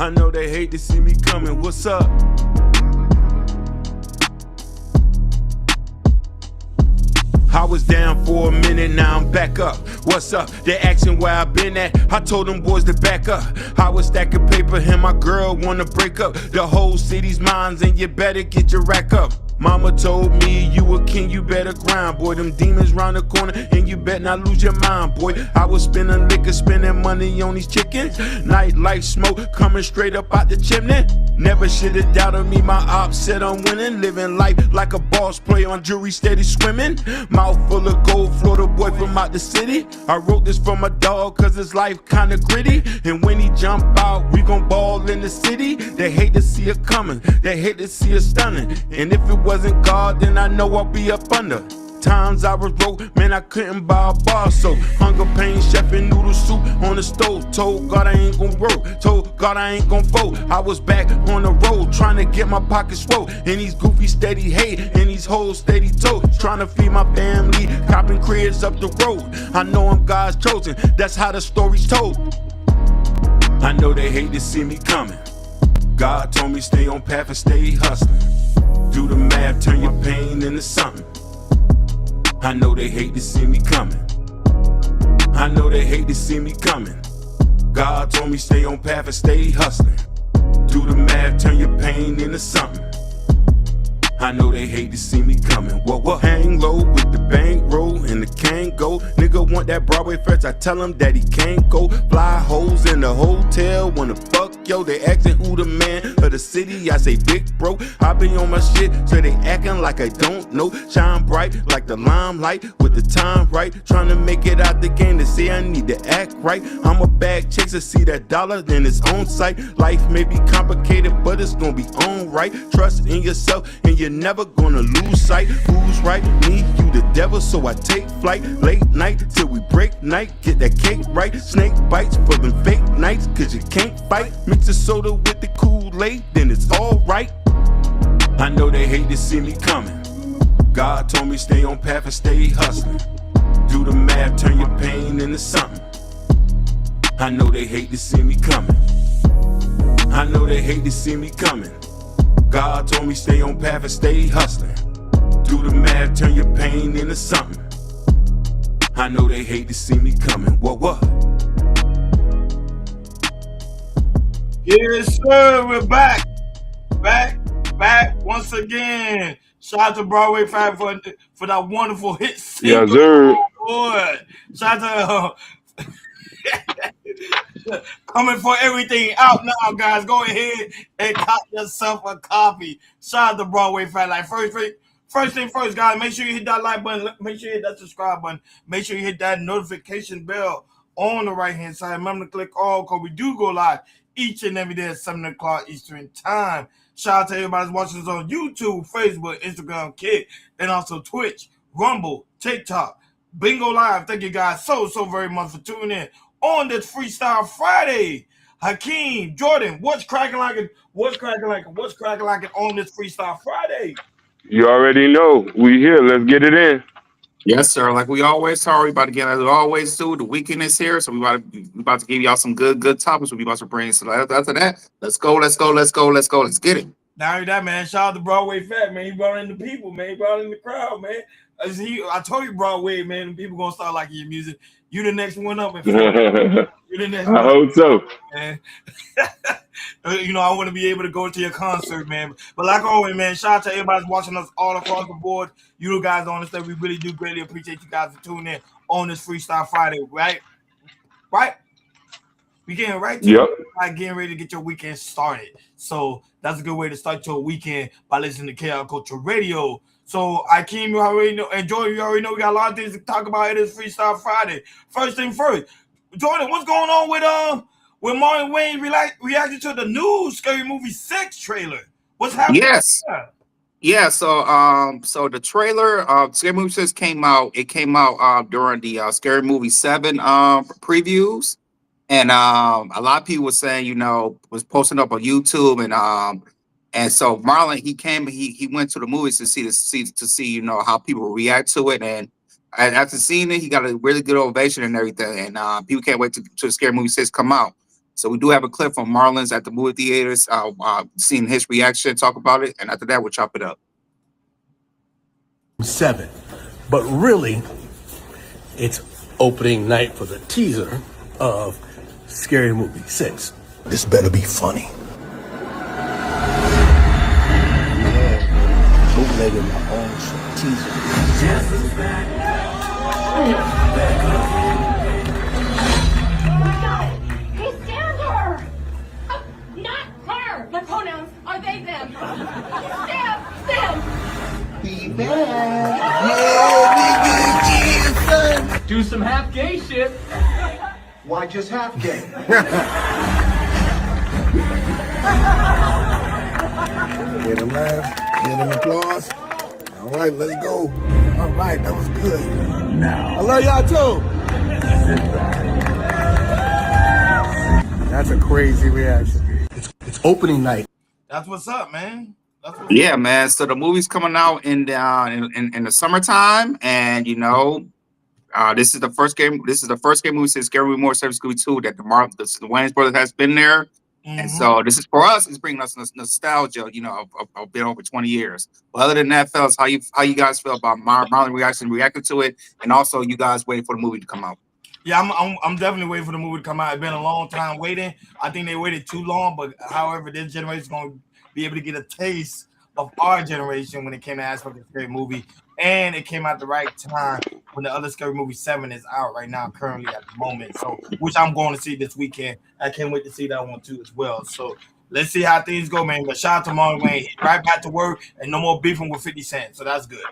I know they hate to see me coming. What's up? I was down for a minute, now I'm back up. What's up? They asking where I been at. I told them boys to back up. I was stacking paper and my girl wanna break up. The whole city's mine and you better get your rack up. Mama told me you a king, you better grind, boy. Them demons round the corner and you better not lose your mind, boy. I was spending liquor, spending money on these chickens. Nightlife smoke coming straight up out the chimney. Never should've doubted me, my ops said I'm winning. Living life like a boss player on jury, steady swimming. Mouth full of gold, Florida boy from out the city. I wrote this for my dog cause his life kinda gritty. And when he jump out, we gon' ball in the city. They hate to see it coming, they hate to see it stunning. And if it wasn't God, then I know I'll be up under. Times I was broke, man, I couldn't buy a bar, so hunger pain, chef and noodle soup on the stove. Told God I ain't gon' roll, told God I ain't gon' fold. I was back on the road, trying to get my pockets full. And these goofy steady hate, and these hoes steady told. Trying to feed my family, copping cribs up the road. I know I'm God's chosen, that's how the story's told. I know they hate to see me coming. God told me stay on path and stay hustling. Do the math, turn your pain into something. I know they hate to see me coming. I know they hate to see me coming. God told me stay on path and stay hustling. Do the math, turn your pain into something. I know they hate to see me coming. What? Hang low with the bankroll and the Kango. Nigga want that Broadway first, I tell him that he can't go. Fly hoes in the hotel, wanna fuck yo. They asking who the man of the city, I say big bro. I be on my shit, so they acting like I don't know. Shine bright like the limelight with the time right. Trying to make it out the game, to say I need to act right. I'm a bag chaser, see that dollar, then it's on sight. Life may be complicated, but it's gonna be on right. Trust in yourself and you're never gonna lose sight. Who's right? Me, you the devil, so I take flight. Late night till we break night, get that cake right. Snake bites for them fake nights, cause you can't fight. Mix the soda with the Kool-Aid, then it's alright. I know they hate to see me coming. God told me stay on path and stay hustling. Do the math, turn your pain into something. I know they hate to see me coming. I know they hate to see me coming. God told me stay on path and stay hustling. Do the math, turn your pain into something. I know they hate to see me coming. What? Yes, sir. We're back once again. Shout out to Broadway 5 for that wonderful hit single. Yeah, sir. Boy. Shout out to coming for everything out now, guys. Go ahead and cop yourself a copy. Shout out to Broadway 5. Like first thing first, guys, make sure you hit that like button. Make sure you hit that subscribe button. Make sure you hit that notification bell on the right-hand side. Remember to click all, because we do go live each and every day at 7 o'clock Eastern Time. Shout out to everybody that's watching us on YouTube, Facebook, Instagram, Kick, and also Twitch, Rumble, TikTok, Bingo Live. Thank you guys so very much for tuning in on this Freestyle Friday. Hakeem, Jordan, what's cracking like it on this Freestyle Friday? You already know. We here. Let's get it in. Yes, sir. Like we always tell everybody again, as we always do, the weekend is here. So we about to give y'all some good topics. We'll be about to bring. So after that, let's go. Let's get it. Now that, man, shout out to Broadway Fat, man. He brought in the people, man. He brought in the crowd, man. I told you, Broadway, man, people gonna start liking your music. You the next one up. You the next one I hope so. Man. You know, I want to be able to go to your concert, man. But like always, man, shout out to everybody watching us all across the board. You guys on this stuff, we really do greatly appreciate you guys for tuning in on this Freestyle Friday, right? We getting right to Yep. getting ready to get your weekend started. So that's a good way to start your weekend by listening to KL Culture Radio. So Akeem, you already know, and Jordan, you already know we got a lot of things to talk about in this Freestyle Friday. First thing first, Jordan, what's going on with Martin Wayne reacting to the new Scary Movie 6 trailer? What's happening? Yes. Yeah, so the trailer Scary Movie 6 came out. It came out during the Scary Movie 7 previews. And a lot of people were saying, you know, was posting up on YouTube, and so Marlon, he went to the movies to see you know how people react to it, and after seeing it, he got a really good ovation and everything, and people can't wait to Scary Movie 6 come out. So we do have a clip from Marlins at the movie theaters, seeing his reaction, talk about it, and after that we'll chop it up. 7, but really, it's opening night for the teaser of Scary Movie 6. This better be funny. Yeah, bootlegging my own teaser. He's stabbed her! Not her! My pronouns are they, them. Stab them! Be back. Yeah, son. Do some half gay shit. Why just half gay? Hear them laugh? Hear them applause? All right, let's go. All right, that was good. Now. I love y'all too. That's a crazy reaction. It's opening night. That's what's up, man. That's what's Yeah, man. So the movie's coming out in the summertime, and this is the first game. This is the first game movie since Scary Movie More Service Scooby 2 that the Wayans brothers has been there. And so this is for us. It's bringing us nostalgia, of been over 20 years. But other than that, fellas, how you guys feel about Marlon reacting to it, and also you guys waiting for the movie to come out? Yeah, I'm definitely waiting for the movie to come out. It's been a long time waiting. I think they waited too long, but however, this generation is going to be able to get a taste of our generation when it came to aspect of Scary Movie, and it came out the right time when the other Scary Movie 7 is out right now, currently at the moment. So, which I'm going to see this weekend. I can't wait to see that one too as well. So let's see how things go, man. But shout out to Marlon Wayne, right back to work and no more beefing with 50 Cent. So that's good.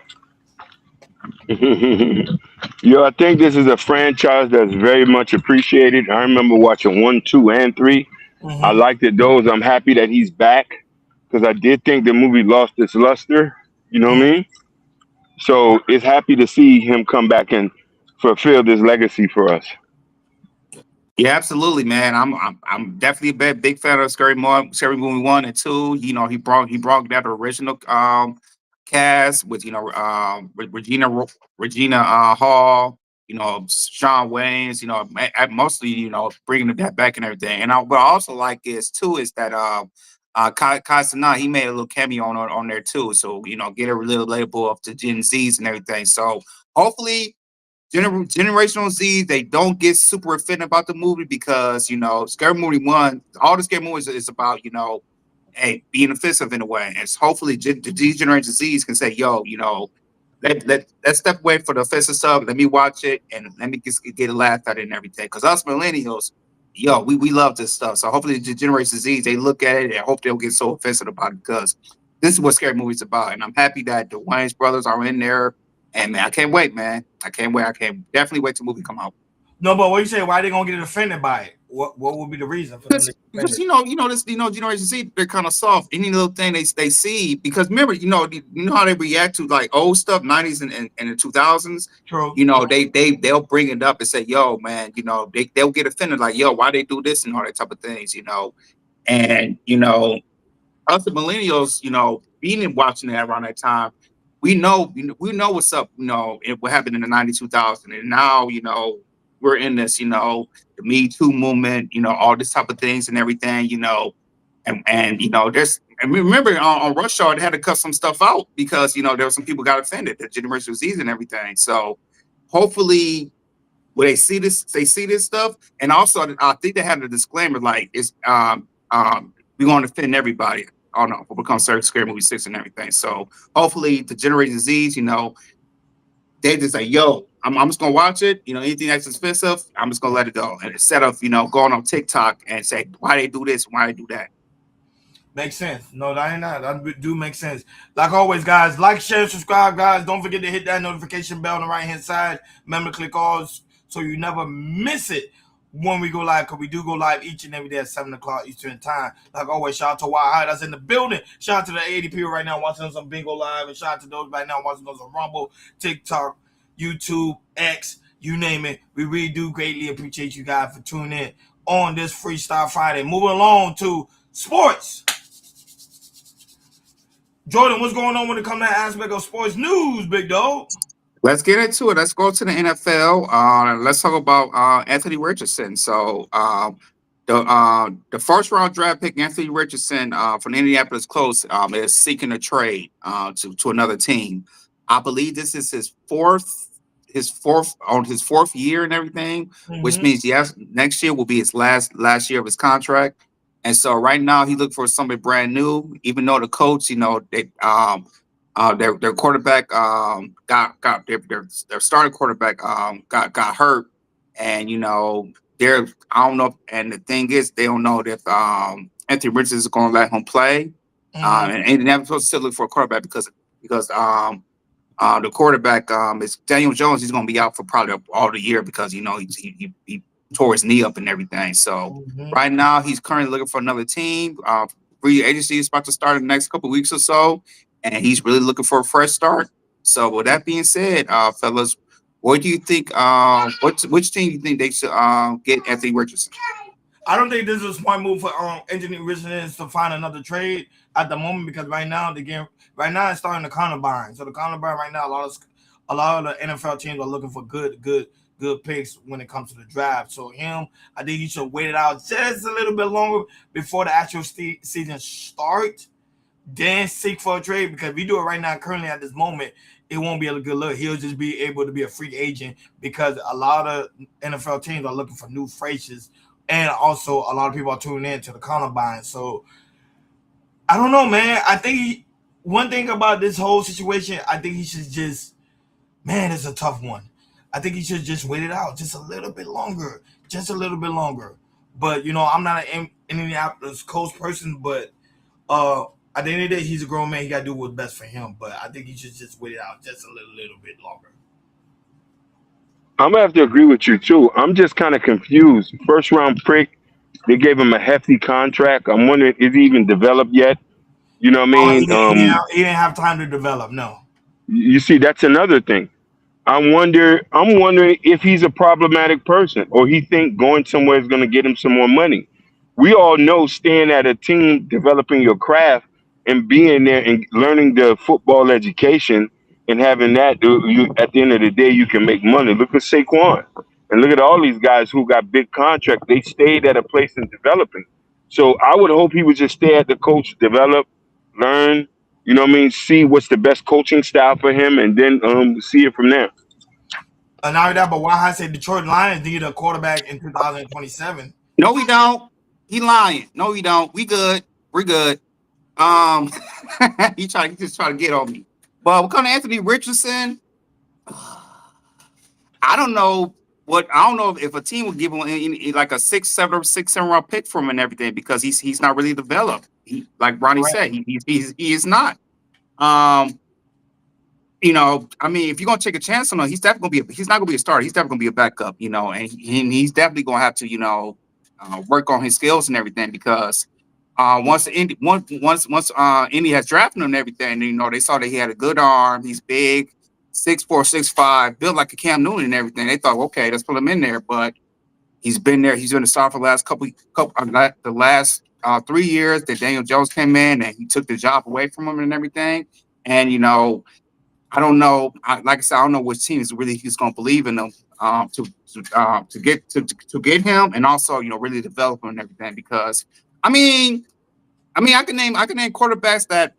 Yo, I think this is a franchise that's very much appreciated. I remember watching 1, 2, and 3. I liked it. Those. I'm happy that he's back because I did think the movie lost its luster. You know what I mean? So it's happy to see him come back and fulfill this legacy for us. Yeah, absolutely, man. I'm definitely a big fan of Scary Movie 1 and 2. He brought that original cast with with Regina Hall, Sean Wayans, mostly bringing that back and everything. And what I also like is that Kai Cenat, he made a little cameo on there too. So get a little label up to Gen Zs and everything. So hopefully generational Z, they don't get super offended about the movie because Scary Movie 1, all the Scary movies is about being offensive in a way. And hopefully the generation Z's can say, yo, let's step away for the offensive stuff. Let me watch it and let me just get a laugh at it and everything. Because us millennials, we love this stuff. So hopefully the generation Z's, they look at it and hope they'll get so offensive about it because this is what Scary Movie's about. And I'm happy that the Wayans brothers are in there. And man, I can't wait, man. I can't wait. I can't definitely wait till the movie come out. No, but what you say? Why they gonna get offended by it? What would be the reason for them? Because Generation Z, they're kind of soft. Any little thing they see, because remember, how they react to like old stuff, 90s and the 2000s. True. They'll bring it up and say, yo, man, they'll get offended, like, yo, why they do this and all that type of things, and us the millennials, being watching that around that time. We know what's up, what happened in the 90s, 2000. And now, we're in this, the Me Too movement, all this type of things and everything, and remember on Rush Hour, they had to cut some stuff out because, there were some people got offended, the Generation Z and everything. So hopefully when they see this stuff. And also I think they had a disclaimer, like it's, we're going to offend everybody. Oh no, will become Scary Movie 6 and everything. So hopefully the Generation Z's, they just say, yo, I'm just gonna watch it. Anything that's offensive, I'm just gonna let it go. And instead of going on TikTok and say why they do this, why they do that. Makes sense. No, that do make sense. Like always, guys, like, share, subscribe, guys. Don't forget to hit that notification bell on the right hand side. Remember to click all so you never miss it when we go live, because we do go live each and every day at 7 o'clock Eastern time. Like always, shout out to Wild High that's in the building. Shout out to the 80 people right now watching us on Bingo Live, and shout out to those right now watching us on Rumble, TikTok, YouTube, X, you name it. We really do greatly appreciate you guys for tuning in on this Freestyle Friday. Moving along to sports. Jordan, what's going on when it comes to that aspect of sports news, big dog? Let's get into it. Let's go to the NFL. Let's talk about Anthony Richardson. So the the first round draft pick Anthony Richardson from the Indianapolis Colts is seeking a trade to another team. I believe this is his fourth year and everything, which means yes, next year will be his last year of his contract. And so right now he's looking for somebody brand new, even though the coach, their quarterback got their starting quarterback got hurt, and they're I don't know. And the thing is, they don't know if Anthony Richardson is going to let him play, and they never supposed to still look for a quarterback because the quarterback is Daniel Jones. He's going to be out for probably all the year because he tore his knee up and everything. So right now he's currently looking for another team. Free agency is about to start in the next couple of weeks or so, and he's really looking for a fresh start. So with that being said, fellas, what do you think? Which team do you think they should get Anthony Richardson? I don't think this is a smart move for Anthony Richardson to find another trade at the moment because right now it's starting the combine. So the combine right now, a lot of the NFL teams are looking for good picks when it comes to the draft. So I think he should wait it out just a little bit longer before the actual season starts. Then seek for a trade, because if you do it right now, currently at this moment, it won't be a good look. He'll just be able to be a free agent because a lot of NFL teams are looking for new faces, and also a lot of people are tuning in to the combine. So I don't know, man. I think one thing about this whole situation, I think he should just, man, it's a tough one. I think he should just wait it out just a little bit longer, But I'm not an Indianapolis Colts person, but at the end of the day, he's a grown man. He got to do what's best for him. But I think he should just wait it out just a little bit longer. I'm gonna have to agree with you too. I'm just kind of confused. First round pick, they gave him a hefty contract. I'm wondering, is he even developed yet? You know what I Oh, mean? he didn't have time to develop. No. You see, that's another thing. I'm wondering if he's a problematic person or he think going somewhere is going to get him some more money. We all know staying at a team, developing your craft, and being there and learning the football education and having that, at the end of the day, you can make money. Look at Saquon and look at all these guys who got big contracts. They stayed at a place and developing. So I would hope he would just stay at the coach, develop, learn. You know what I mean? See what's the best coaching style for him, and then see it from there. Not that, but why I say Detroit Lions need a quarterback in 2027? No, we don't. He lying. No, we don't. We good. We're good. He just try to get on me. But when it comes to Anthony Richardson, I don't know if a team would give him like a 6, 7 round pick from him and everything because he's not really developed. Like Ronnie said, he is not. I mean, if you're gonna take a chance on him, he's not gonna be a starter. He's definitely gonna be a backup, and he's definitely gonna have to, work on his skills and everything because once Indy has drafted him and everything, they saw that he had a good arm. He's big, 6'4", 6'5", built like a Cam Newton and everything. They thought, okay, let's put him in there, but he's been there. He's been a star for the last the last 3 years that Daniel Jones came in and he took the job away from him and everything. And I don't know. Like I said, I don't know which team is really he's going to believe in him to get him, and also really develop him and everything. Because I mean, I can name quarterbacks that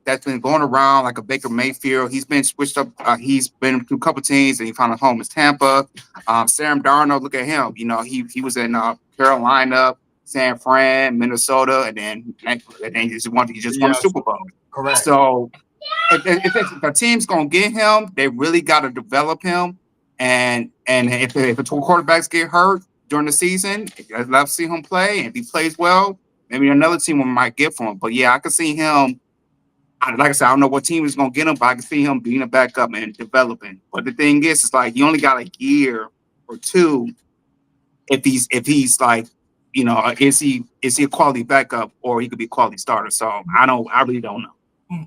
that's been going around like a Baker Mayfield. He's been switched up. He's been to a couple teams, and he found a home in Tampa. Sam Darnold, look at him. He was in Carolina, San Fran, Minnesota, and then he just won a Super Bowl. Correct. So. If a team's gonna get him, they really got to develop him, and if the two quarterbacks get hurt during the season, I'd love to see him play. And if he plays well, maybe another team might get for him. But yeah, I can see him. Like I said, I don't know what team is gonna get him, but I can see him being a backup and developing. But the thing is, it's like you only got a year or two. If he's like, is he a quality backup or he could be a quality starter? So I really don't know.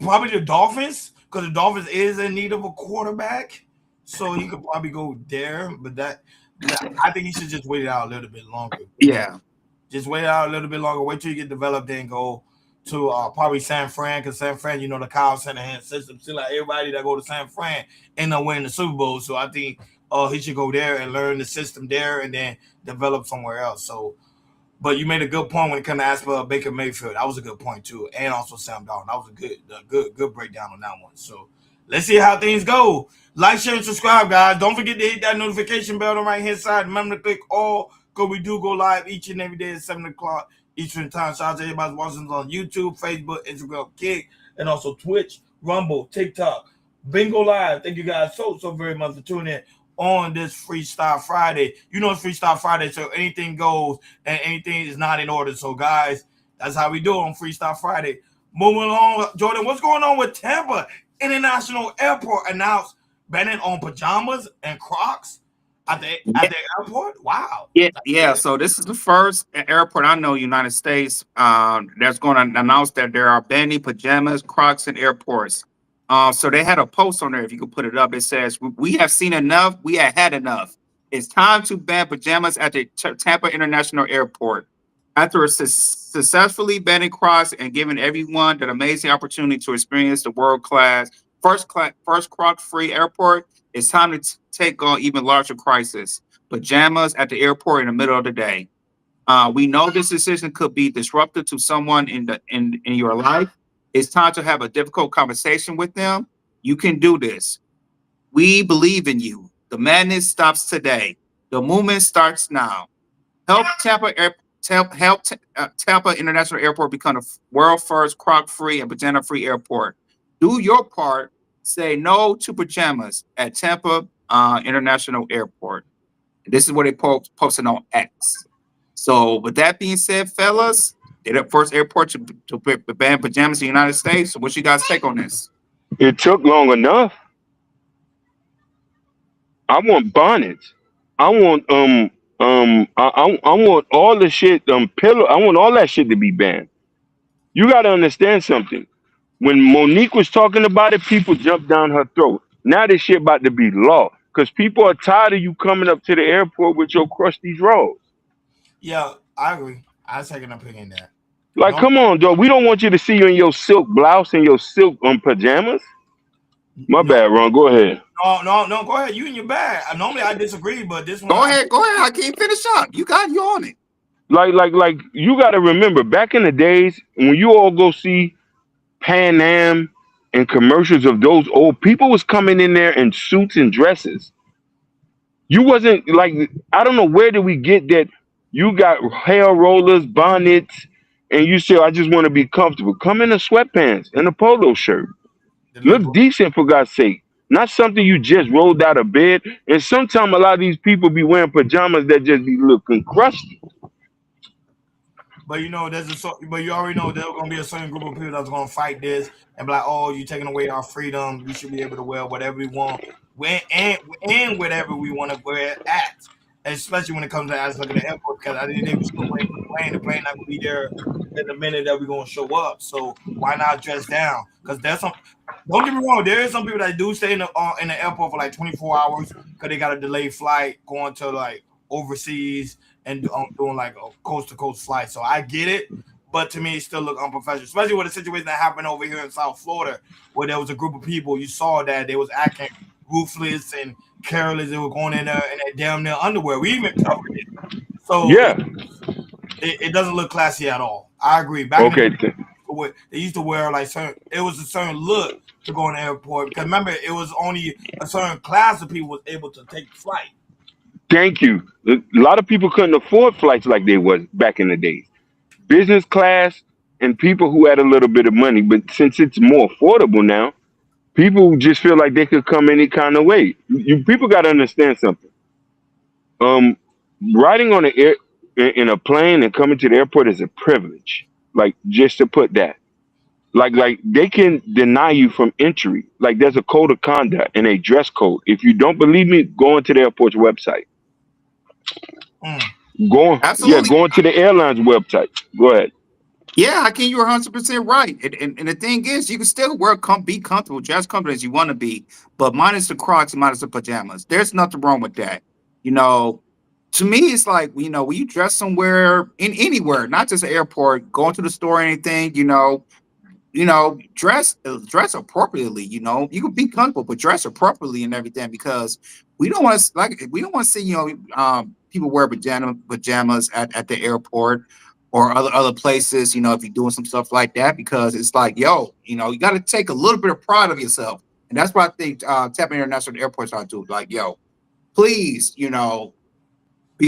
Probably the Dolphins, because the Dolphins is in need of a quarterback, so he could probably go there. But I think he should just wait it out a little bit longer. Yeah, just wait it out a little bit longer. Wait till you get developed, then go to probably San Fran, because San Fran, the Kyle Shanahan system. Still, like everybody that go to San Fran end up winning the Super Bowl. So I think he should go there and learn the system there, and then develop somewhere else. So, But you made a good point when it comes to ask for Baker Mayfield. That was a good point too, and also Sam Darnold. That was a good breakdown on that one. So let's see how things go. Like, share, and subscribe, guys. Don't forget to hit that notification bell on the right hand side. Remember to click all, because we do go live each and every day at 7 o'clock Eastern Time. Shout out to everybody watching us on YouTube, Facebook, Instagram, Kick, and also Twitch, Rumble, TikTok, Bingo Live. Thank you guys so very much for tuning in on this Freestyle Friday. You know it's Freestyle Friday, so anything goes and anything is not in order. So, guys, that's how we do it on Freestyle Friday. Moving along, Jordan, what's going on with Tampa International Airport announced banning on pajamas and Crocs at the airport? Wow. Yeah. So this is the first airport I know, United States, that's going to announce that there are banning pajamas, Crocs in airports. So they had a post on there. If you could put it up, it says, "We have seen enough. We have had enough. It's time to ban pajamas at the Tampa International Airport. After successfully banning Crocs and giving everyone that amazing opportunity to experience the first Croc-free airport, it's time to take on even larger crisis: pajamas at the airport in the middle of the day. We know this decision could be disruptive to someone in your life. It's time to have a difficult conversation with them. You can do this. We believe in you. The madness stops today. The movement starts now. Help Tampa International Airport become the world first Croc-free and pajama-free airport. Do your part. Say no to pajamas at Tampa International Airport." This is what they posted on X. So, with that being said, fellas, they're the first airport to ban pajamas in the United States. So, what's you guys' take on this? It took long enough. I want bonnets. I want I want all the shit pillow. I want all that shit to be banned. You got to understand something. When Monique was talking about it, people jumped down her throat. Now this shit about to be law because people are tired of you coming up to the airport with your crusty drawers. Yeah, I agree. I take an opinion there. Like, No, come on, dog. We don't want you to see you in your silk blouse and your silk pajamas. My no, bad, Ron. Go ahead. no. Go ahead. You in your bag. Normally I disagree, but this one, Go ahead. I can't finish up. You on it. Like, you got to remember back in the days when you all go see Pan Am and commercials of those old people was coming in there in suits and dresses. You wasn't like, I don't know where did we get that you got hair rollers, bonnets, and you say I just want to be comfortable. Come in a sweatpants and a polo shirt. Look decent for God's sake. Not something you just rolled out of bed. And sometimes a lot of these people be wearing pajamas that just be looking crusty. But but you already know there's gonna be a certain group of people that's gonna fight this and be like, "Oh, you taking away our freedom. We should be able to wear whatever we want, and whatever we want to wear at." Especially when it comes to us looking at the airport, because I think they were still waiting for the plane. The plane not gonna be there in the minute that we're gonna show up. So why not dress down? Because there's some. Don't get me wrong. There is some people that do stay in the airport for like 24 hours because they got a delayed flight going to like overseas and doing like a coast to coast flight. So I get it, but to me, it still look unprofessional, especially with the situation that happened over here in South Florida, where there was a group of people. You saw that they was acting ruthless and careless. They were going in there in their damn near underwear. We even covered it. So Yeah. it doesn't look classy at all. I agree. Back Okay. in the, they used to wear like it was a certain look to go in the airport. Because remember, it was only a certain class of people was able to take the flight. Thank you. A lot of people couldn't afford flights like they was back in the days. Business class and people who had a little bit of money. But since it's more affordable now, people just feel like they could come any kind of way. You people got to understand something. Um, Riding on an air in a plane and coming to the airport is a privilege. Like just to put that. Like they can deny you from entry. Like there's a code of conduct and a dress code. If you don't believe me, go into the airport's website. Go Absolutely. to the airline's website. Go ahead. Yeah, I can. You're 100% right. And the thing is, you can still be comfortable, just comfortable as you want to be, but minus the Crocs and minus the pajamas. There's nothing wrong with that. To me, it's like, when you dress somewhere anywhere, not just an airport, going to the store or anything, dress appropriately. You can be comfortable, but dress appropriately and everything, because we don't want to see people wear pajamas at the airport or other places, if you're doing some stuff like that, because it's like, yo, you got to take a little bit of pride of yourself. And that's what I think Tampa International Airport are doing. Like, yo, please, we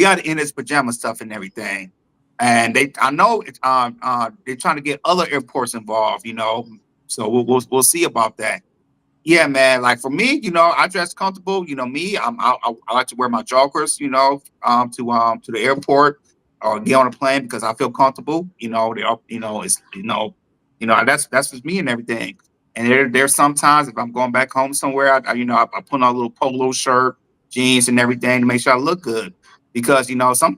got to end this pajama stuff and everything. And I know they're trying to get other airports involved, so we'll see about that. Yeah, man. Like for me, I dress comfortable. Me, I like to wear my joggers, to the airport or get on a plane because I feel comfortable. It's that's just me and everything. And there's sometimes if I'm going back home somewhere, I put on a little polo shirt, jeans, and everything to make sure I look good because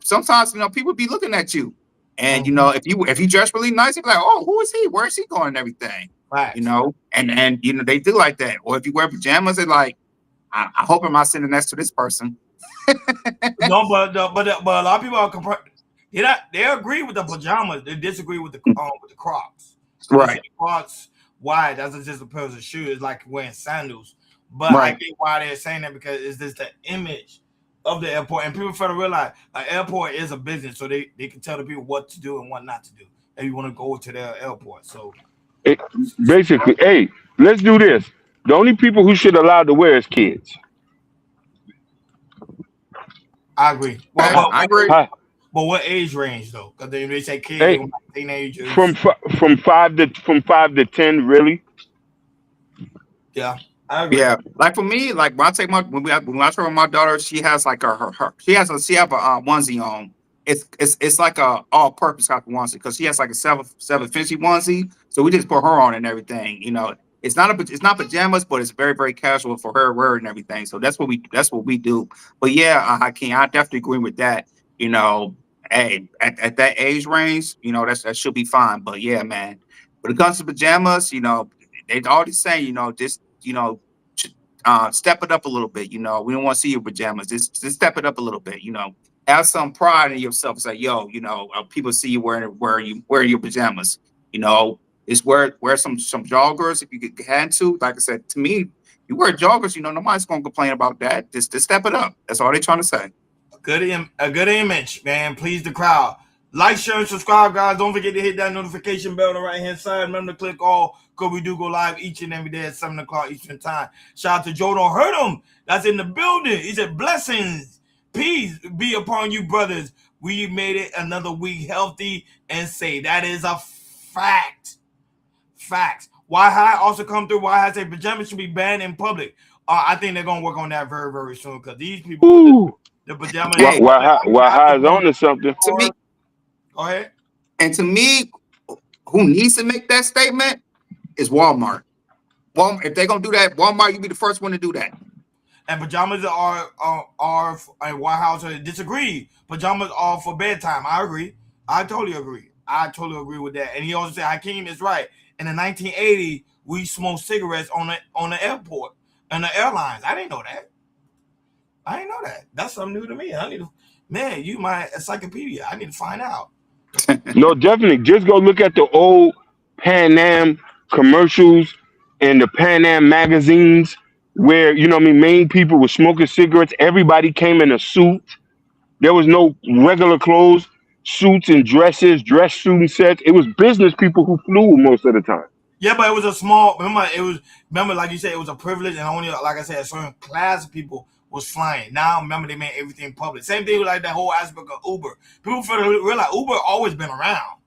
sometimes people be looking at you, and if you dress really nice, you're like, oh, who is he? Where is he going? And everything. Facts. And they do like that. Or if you wear pajamas, they're like, I hope I'm not sitting next to this person. No, but a lot of people are they agree with the pajamas. They disagree with the Crocs. So Right. they say Crocs, why? That's just a pair of shoes. It's like wearing sandals. But Right. I get why they're saying that because it's just the image of the airport, and people fail to realize an airport is a business, so they can tell the people what to do and what not to do if you want to go to their airport. So. Basically, hey, let's do this. The only people who should allow to wear is kids. I agree. I agree. But what age range though? Because they say kids, Hey, teenagers. from 5 to 10, really. Yeah, I agree. Yeah, like for me, like when I travel with my daughter, she has like she have a onesie on. It's like a all purpose type of onesie because she has like a seven fifty onesie. So we just put her on and everything. It's not pajamas, but it's very very casual for her wear and everything. So that's what we do. But yeah, I definitely agree with that. Hey, at that age range, that should be fine. But yeah, man, when it comes to pajamas, they always say, just step it up a little bit. We don't want to see your pajamas. Just step it up a little bit. Have some pride in yourself. It's like, yo, people see you wearing your pajamas. It's wear some joggers if you had to. Like I said, to me, you wear joggers. Nobody's gonna complain about that. Just step it up. That's all they're trying to say. A good image, man. Please the crowd. Like, share, and subscribe, guys. Don't forget to hit that notification bell on the right hand side. Remember to click all because we do go live each and every day at 7 o'clock Eastern time. Shout out to Joe Don't Hurt Him. That's in the building. He said, blessings, peace be upon you, brothers. We made it another week healthy and safe. That is a fact. Facts. Why High also come through. Why High say pajamas should be banned in public. I think they're going to work on that very, very soon because these people, Ooh. the pajamas. Hey, Why High is on to something? To me, Go ahead. and to me, who needs to make that statement is Walmart. If they're gonna do that, Walmart, you be the first one to do that. And pajamas are White House disagree. Pajamas are for bedtime. I agree. I totally agree with that. And he also said Hakeem is right. In the 1980s, we smoked cigarettes on the airport and the airlines. I didn't know that. That's something new to me. Man, you my encyclopedia. I need to find out. No, definitely. Just go look at the old Pan Am commercials and the Pan Am magazines where, main people were smoking cigarettes. Everybody came in a suit. There was no regular clothes, suits and dresses, dress shooting sets. It was business people who flew most of the time. Yeah, but it was a small. Remember, like you said, it was a privilege, and only, like I said, a certain class of people was flying. Now, remember, they made everything public. Same thing with like that whole aspect of Uber. People realize Uber always been around.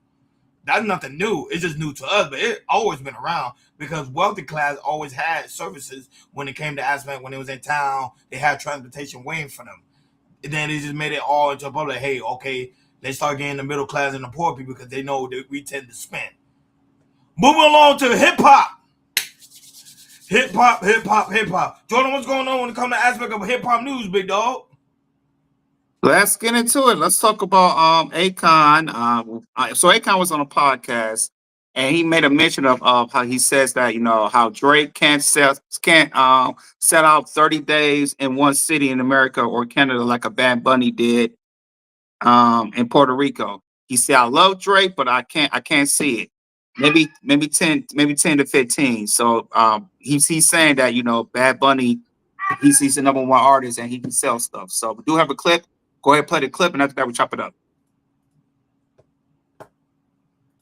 That's nothing new. It's just new to us, but it always been around because wealthy class always had services when it came to aspect. When it was in town, they had transportation waiting for them. And then they just made it all into public. Hey, okay, they start getting the middle class and the poor people because they know that we tend to spend. Moving along to hip hop. Hip hop. Jordan, what's going on when it comes to aspect of hip hop news, big dog? Let's get into it. Let's talk about Akon. So Akon was on a podcast and he made a mention of how he says that how Drake can't set out 30 days in one city in America or Canada like a Bad Bunny did in Puerto Rico. He said, I love Drake, but I can't see it. Maybe 10 to 15. So he's saying that Bad Bunny, he's the number one artist and he can sell stuff. So we do have a clip. Go ahead, play the clip, and after that, we chop it up.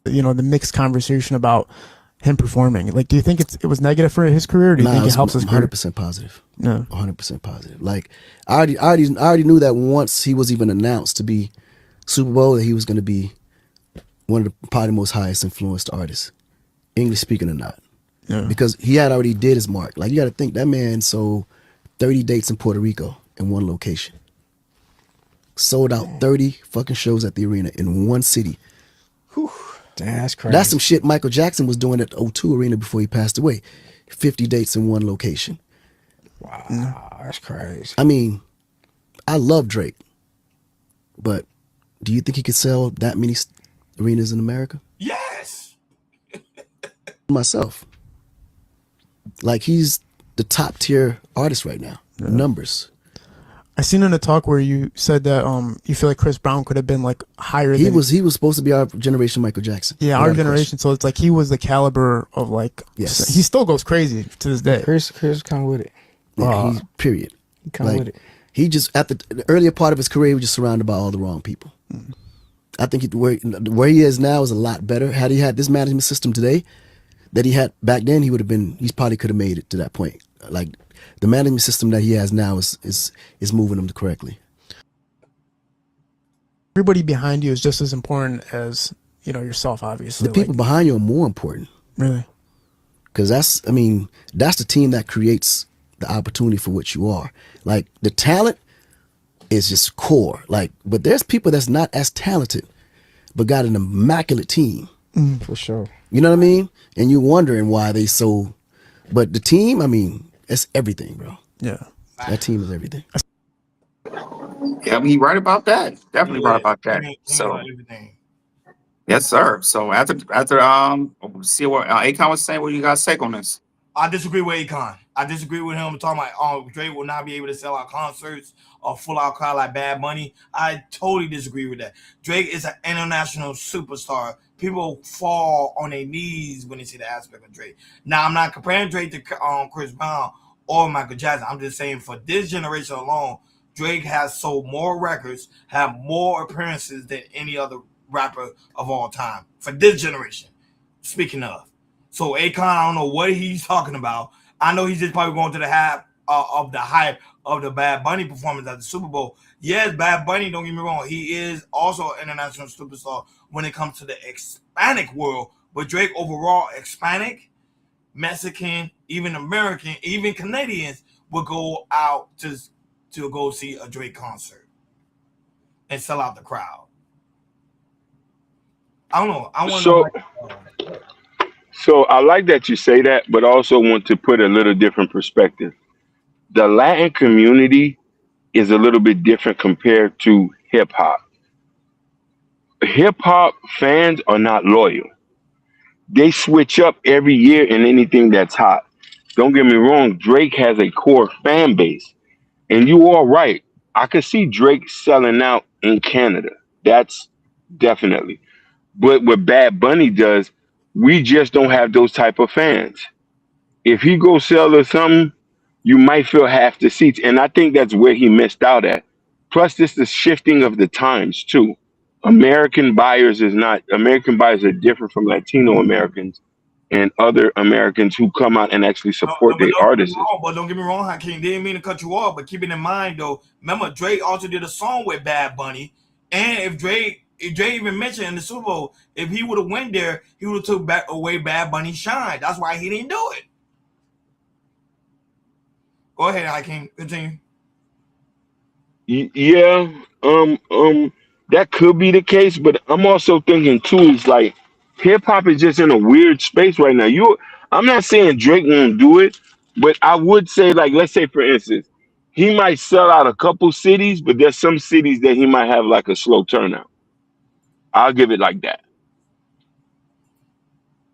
You know, the mixed conversation about him performing. Like, do you think it was negative for his career? Or do you think it helps his career? 100% positive. No, 100% positive. Like, I already knew that once he was even announced to be Super Bowl, that he was going to be one of the probably most highest influenced artists, English speaking or not. Yeah. Because he had already did his mark. Like, you got to think that man sold 30 dates in Puerto Rico in one location. Sold out 30 fucking shows at the arena in one city. Whew. Damn, that's crazy. That's some shit Michael Jackson was doing at the O2 Arena before he passed away. 50 dates in one location. Wow, that's crazy. I mean, I love Drake, but do you think he could sell that many arenas in America? Yes. Myself. Like, he's the top tier artist right now. Yeah. Numbers. I seen in a talk where you said that you feel like Chris Brown could have been like higher. He was supposed to be our generation Michael Jackson. Yeah, our generation. So it's like he was the caliber of like. Yes. He still goes crazy to this day. Chris come with it. Yeah, period. He come with it. He just at the earlier part of his career, he was just surrounded by all the wrong people. Mm. I think where he is now is a lot better. Had he had this management system today that he had back then, he probably could have made it to that point. Like, the management system that he has now is moving him correctly. Everybody behind you is just as important as, you know, yourself, obviously. The people behind you are more important. Really? Because that's the team that creates the opportunity for what you are. Like, the talent is just core. Like, but there's people that's not as talented, but got an immaculate team. For sure. You know what I mean? And you're wondering why they so. But the team, I mean, it's everything, bro. Yeah. That team is everything. Yeah, I mean, he right about that. Definitely right about that. So, yes, sir. So after see what Akon was saying, what you guys say on this? I disagree with Akon. I disagree with him talking about Drake will not be able to sell out concerts or full out crowd like Bad Bunny. I totally disagree with that. Drake is an international superstar. People fall on their knees when they see the aspect of Drake. Now, I'm not comparing Drake to Chris Brown or Michael Jackson. I'm just saying for this generation alone, Drake has sold more records, have more appearances than any other rapper of all time for this generation. Speaking of. So Akon, I don't know what he's talking about. I know he's just probably going to the hype of the Bad Bunny performance at the Super Bowl. Yes, Bad Bunny, don't get me wrong, he is also an international superstar when it comes to the Hispanic world. But Drake overall, Hispanic, Mexican, even American, even Canadians would go out to go see a Drake concert and sell out the crowd. I don't know. I want to know. So I like that you say that, but also want to put a little different perspective. The Latin community is a little bit different compared to hip hop. Hip hop fans are not loyal. They switch up every year in anything that's hot. Don't get me wrong, Drake has a core fan base. And you are right. I could see Drake selling out in Canada. That's definitely. But what Bad Bunny does, we just don't have those type of fans. If he goes sell or something, you might fill half the seats. And I think that's where he missed out at. Plus, this the shifting of the times too. American buyers are different from Latino Americans and other Americans who come out and actually support their artists. But don't get me wrong, Hakeem, didn't mean to cut you off, but keeping in mind though, remember Drake also did a song with Bad Bunny, and if Drake even mentioned in the Super Bowl, if he would have went there, he would have took back away Bad Bunny's shine. That's why he didn't do it. Go ahead, Hakeem, continue. Yeah, that could be the case, but I'm also thinking too is like hip hop is just in a weird space right now. I'm not saying Drake won't do it, but I would say, like, let's say for instance, he might sell out a couple cities, but there's some cities that he might have like a slow turnout. I'll give it like that.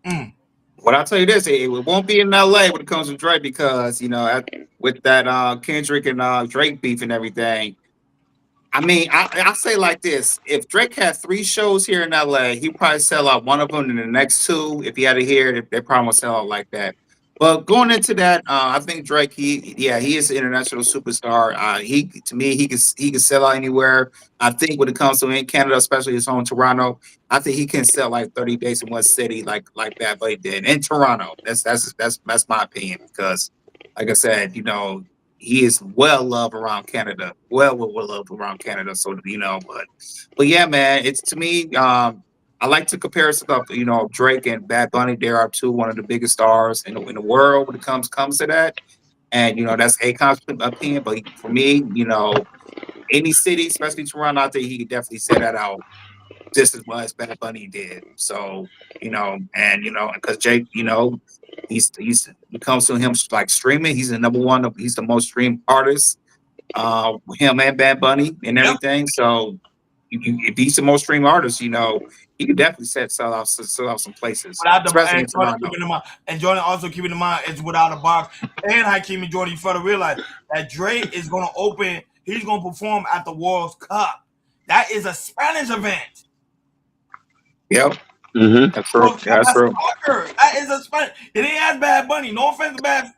Well, I'll tell you this, it won't be in LA when it comes to Drake because, you know, with that Kendrick and Drake beef and everything. I mean, I say like this. If Drake had 3 shows here in LA, he'd probably sell out one of them, and the next 2, if he had it here, they probably won't sell out like that. But going into that, I think Drake, he is an international superstar. To me, he can sell out anywhere. I think when it comes to in Canada, especially his home Toronto, I think he can sell like 30 days in one city, like Bad Bunny did in Toronto. That's my opinion because, like I said, he is well loved around Canada, well loved around Canada. So but yeah, man, it's to me. I like to compare stuff, Drake and Bad Bunny. They are one of the biggest stars in the world when it comes to that. And that's Akon's opinion. But for me, any city, especially Toronto, I think he could definitely set that out just as well as Bad Bunny did. So, because Jake, he's when it comes to him like streaming, he's the number one, he's the most streamed artist, him and Bad Bunny and everything. So if he's the most streamed artist, he could definitely sell out some places, especially in Toronto. And Jordan also keeping in mind it's without a box. And Hakeem and Jordan, you further realize that Drake is going to open. He's going to perform at the World Cup. That is a Spanish event. Yep. Mm-hmm. That's true. That's true. That is a Spanish. It ain't as Bad Bunny. No offense to Bad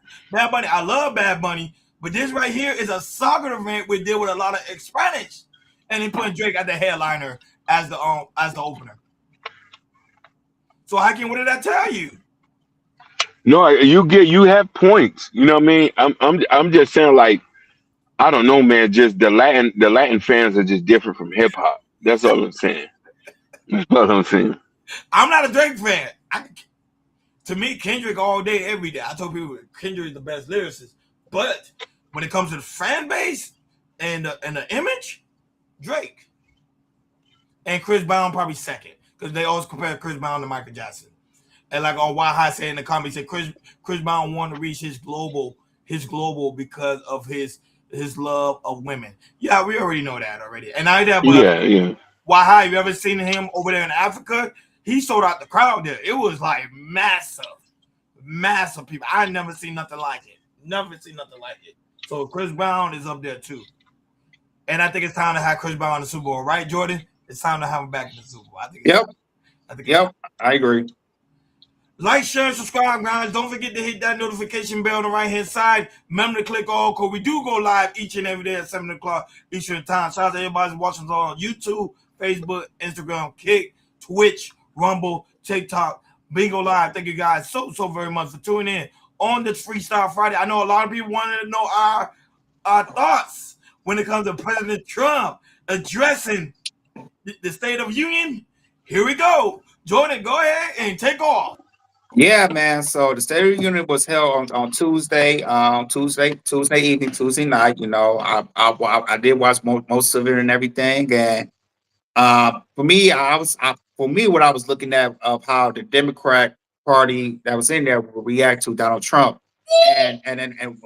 Bunny. I love Bad Bunny. But this right here is a soccer event we deal with a lot of Spanish. And they putting Drake as the headliner as the opener. So Hakeem, what did I tell you? No, you have points. You know what I mean? I'm just saying, like, I don't know, man. Just the Latin fans are just different from hip hop. That's all I'm saying. That's all I'm saying. I'm not a Drake fan. To me, Kendrick all day, every day. I told people Kendrick is the best lyricist. But when it comes to the fan base and the image, Drake. And Chris Brown probably second. Because they always compare Chris Brown to Michael Jackson. And like Why High said in the comments, said Chris Brown wanted to reach his global because of his love of women. Yeah, we already know that already. And I that, but Yeah. Why High, you ever seen him over there in Africa? He sold out the crowd there. It was like massive people. I never seen nothing like it. So Chris Brown is up there too. And I think it's time to have Chris Brown in the Super Bowl, right, Jordan? It's time to have him back in the Super Bowl. I agree. Like, share, and subscribe, guys. Don't forget to hit that notification bell on the right-hand side. Remember to click all, because we do go live each and every day at 7 o'clock Eastern Time. Shout out to everybody who's watching us on YouTube, Facebook, Instagram, Kick, Twitch, Rumble, TikTok, Bingo Live. Thank you guys so very much for tuning in on this Freestyle Friday. I know a lot of people wanted to know our thoughts when it comes to President Trump addressing the State of Union. Here we go. Jordan, go ahead and take off. Yeah, man. So the State of the Union was held on Tuesday, Tuesday evening, Tuesday night. I did watch most of it and everything. And for me, what I was looking at of how the Democrat Party that was in there will react to Donald Trump, and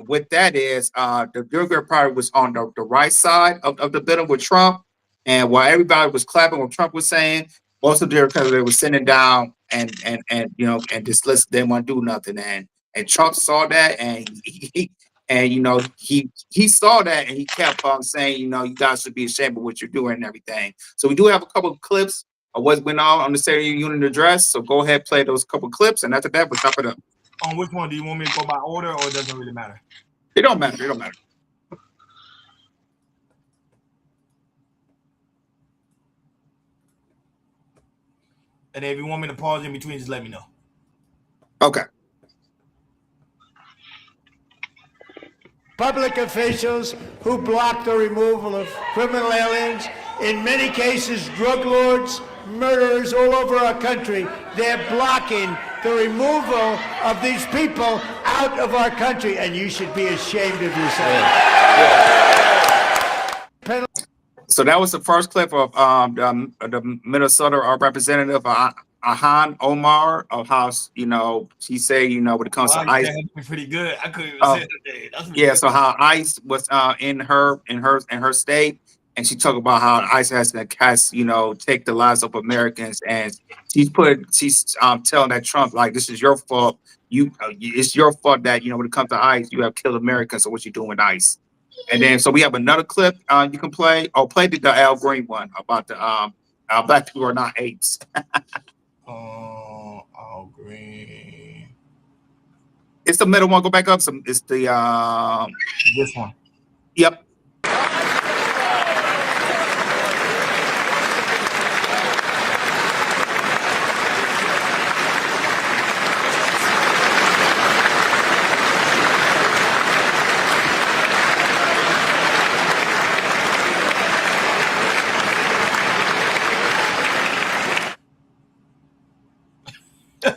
with that is the Democrat Party was on the right side of the bill with Trump, and while everybody was clapping what Trump was saying, most of the Democrats they were sitting down and just listen, they didn't want to do nothing, and Trump saw that, and he saw that, and he kept on saying, you guys should be ashamed of what you're doing and everything. So we do have a couple of clips of what went on the State of the Union address. So go ahead, play those couple of clips, and after that, we'll chop it up. On which one? Do you want me to go by order, or it doesn't really matter? It don't matter. It don't matter. And if you want me to pause in between, just let me know. Okay. Public officials who block the removal of criminal aliens, in many cases drug lords, murderers all over our country, they're blocking the removal of these people out of our country, and you should be ashamed of yourself. So that was the first clip of the Minnesota representative Ahan Omar of how she said when it comes to ICE. Pretty good. I couldn't even say that. Yeah. So how ICE was in her state, and she talked about how ICE has take the lives of Americans, and she's telling that Trump like this is your fault. It's your fault that when it comes to ICE you have killed Americans. So what you doing with ICE? And then so we have another clip you can play. Oh, play the Al Green one about the black people are not apes. Al Green. It's the middle one. Go back up. It's the This one. Yep.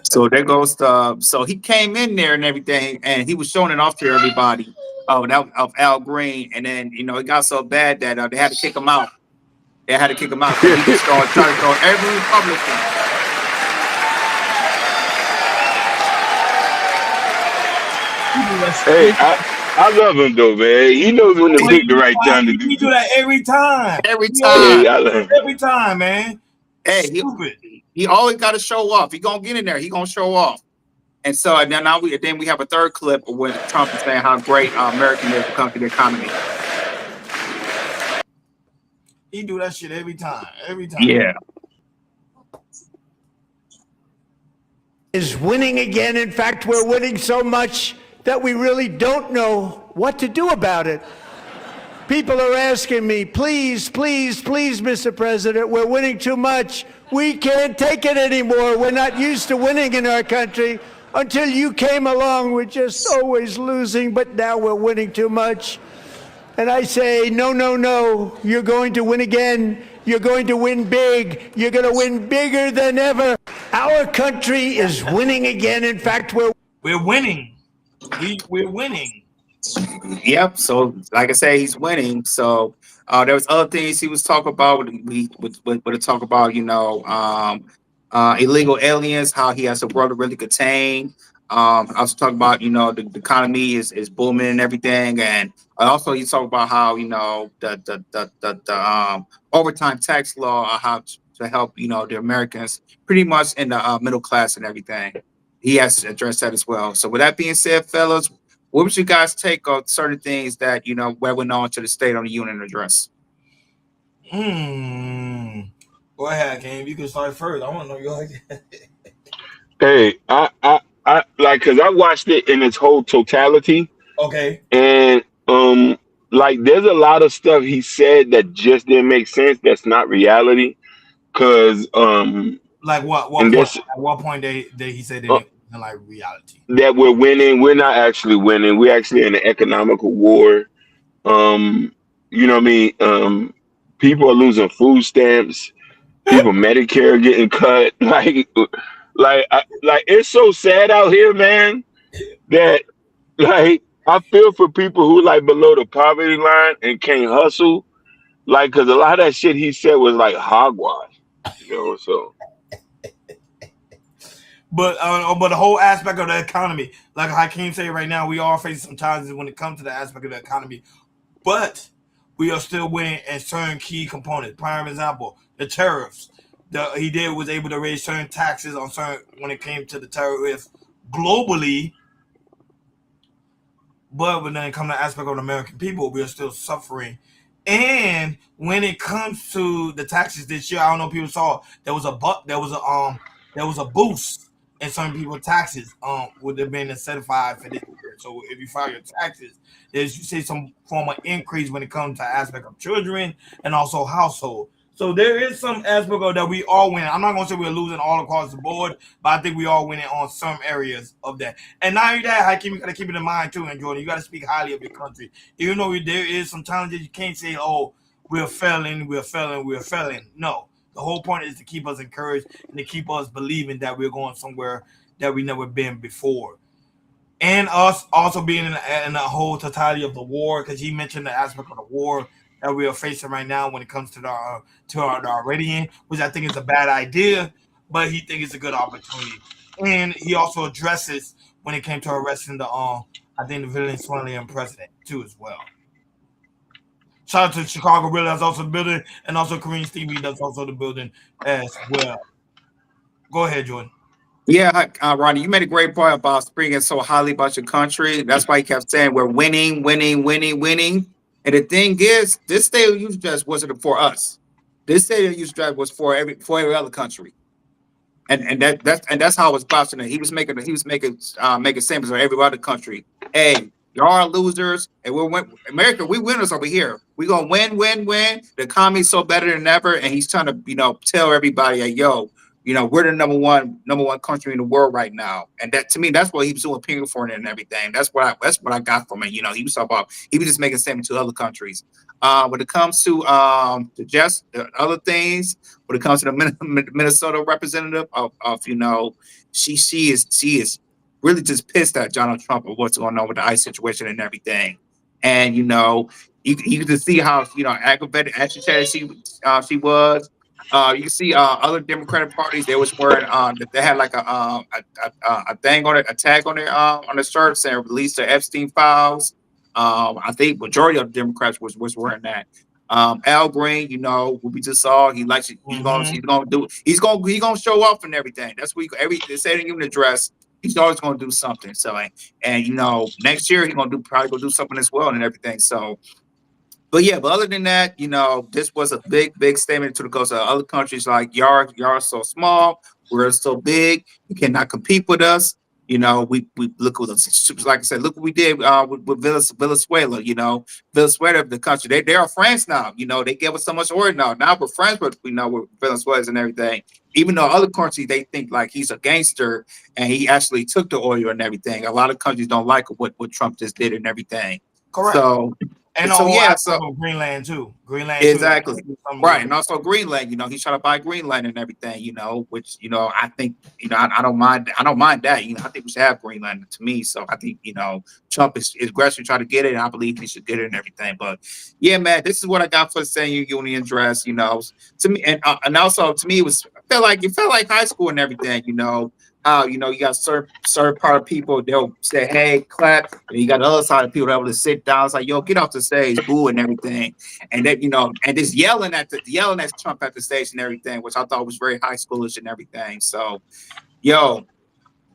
So there goes the. So he came in there and everything, and he was showing it off to everybody. Oh, that of Al Green, and then it got so bad that they had to kick him out. They had to kick him out because he was trying to throw every Republican. Hey, I love him though, man. He knows when to pick the right time to do. He do that every time. Every Hey, time. I love him. Every time, man. Hey, Stupid. he always got to show off. He gonna get in there. He gonna show off. And so and then we have a third clip where Trump is saying how great American is when it comes to the economy. He do that shit every time. Every time. Yeah. Is winning again. In fact, we're winning so much that we really don't know what to do about it. People are asking me, please, please, please, Mr. President, we're winning too much. We can't take it anymore. We're not used to winning in our country. Until you came along, we're just always losing, but now we're winning too much. And I say, no, no, no, you're going to win again. You're going to win big. You're going to win bigger than ever. Our country is winning again. In fact, we're winning. We're winning. Yep. So, like I say, he's winning. So, there was other things he was talking about. We would talk about, illegal aliens, how he has a world to really contain. I was talking about, the economy is booming and everything, and also he talked about how the overtime tax law, how to help the Americans, pretty much in the middle class and everything. He has addressed that as well. So, with that being said, fellas, what would you guys take on certain things that went on to the State of the Union address? Go ahead, Cam. You can start first. I want to know your idea. Hey, I like because I watched it in its whole totality, Okay. and like there's a lot of stuff he said that just didn't make sense. That's not reality, because Like what and point? this At what point they he said they didn't like reality? that we're winning. We're not actually winning. We're actually in an economical war. You know what I mean? People are losing food stamps. People Medicare getting cut. Like it's so sad out here, man. That like I feel for people who like below the poverty line and can't hustle. Like, cause a lot of that shit he said was like hogwash. So. But the whole aspect of the economy, like Hakeem say right now, we are facing some challenges when it comes to the aspect of the economy. But we are still winning in certain key components. Prime example, the tariffs. He was able to raise certain taxes on certain when it came to the tariffs globally. But when it comes to the aspect of the American people, we are still suffering. And when it comes to the taxes this year, I don't know if people saw there was a boost in some people's taxes would have been incentivized for this year. So if you file your taxes, you see some form of increase when it comes to aspect of children and also household. So there is some aspect of that we all winning. I'm not going to say we're losing all across the board, but I think we all winning on some areas of that. And not only that, Hakeem, you got to keep it in mind too, and Jordan, you got to speak highly of your country. Even though there is some challenges, you can't say, oh, we're failing. No. The whole point is to keep us encouraged and to keep us believing that we're going somewhere that we've never been before. And us also being in the whole totality of the war, because he mentioned the aspect of the war that we are facing right now when it comes to our Iranian, which I think is a bad idea, but he thinks it's a good opportunity. And he also addresses when it came to arresting the Venezuelan president too as well. Shout out to Chicago Real that's also the building, and also Kareem Stevie that's also the building as well. Go ahead, Jordan. Yeah, Ronnie, you made a great point about speaking so highly about your country. That's why he kept saying we're winning, winning, winning, winning. And the thing is, this state of use dress wasn't for us. This state of use dress was for every other country. that's how it was bouncing. He was making making statements for every other country. Hey, y'all are losers, and America. We winners over here. We gonna win. The economy's so better than ever, and he's trying to tell everybody, hey, yo, we're the number one country in the world right now. And that, to me, that's what he was doing, paying for it and everything. That's what I got from it. He was talking about, he was just making statements to other countries. When it comes to just other things, when it comes to the Minnesota representative she is really just pissed at Donald Trump of what's going on with the ICE situation and everything. And you can just see how aggravated, agitated she was. You can see other Democratic parties. They was wearing they had like a thing on it, a tag on their shirt saying release the Epstein files. I think majority of the Democrats was wearing that. Al Green, what we just saw, he's gonna show off and everything. That's what they said in the address. He's always gonna do something. So and next year he's probably gonna do something as well and everything. So. But other than that, this was a big statement to the coast of other countries like y'all are so small, we're so big, you cannot compete with us. We look with us, like I said, look what we did with Venezuela. Venezuela, the country, they are friends now. They gave us so much oil now. Now we're friends with with Venezuela and everything. Even though other countries they think like he's a gangster and he actually took the oil and everything. A lot of countries don't like what Trump just did and everything. Correct. And Greenland too. Exactly. Right. And also Greenland, he's trying to buy Greenland and everything, which, I think, I don't mind that. I think we should have Greenland to me. So I think, Trump is aggressively trying to get it, and I believe he should get it and everything. But yeah, man, this is what I got for the senior union dress, to me. And also to me, it felt like high school and everything, how you got certain part of people, they'll say hey, clap, and you got the other side of people that able to sit down. It's like, yo, get off the stage, boo and everything, and then and just yelling at Trump at the stage and everything, which I thought was very high schoolish and everything. So yo,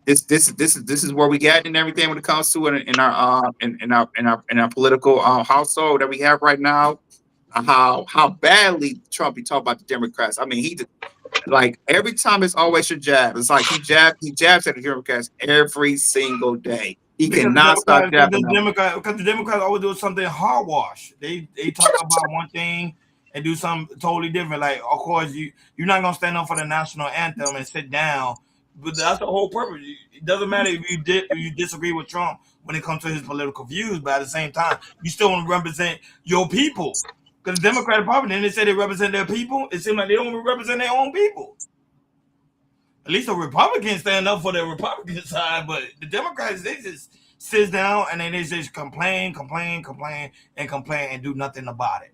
this is where we get and everything when it comes to it in our political household that we have right now. How badly Trump be talking about the Democrats. I mean, like every time it's always your jab. It's like he jabs at the Democrats every single day. He cannot stop jabbing them. Because the Democrats always do something hogwash. They talk about one thing and do something totally different. Like, of course, you're not gonna stand up for the national anthem and sit down. But that's the whole purpose. It doesn't matter if you disagree with Trump when it comes to his political views, but at the same time, you still want to represent your people. Because the Democratic Party, then they say they represent their people. It seems like they don't represent their own people. At least the Republicans stand up for their Republican side, but the Democrats, they just sit down and then they just complain and do nothing about it.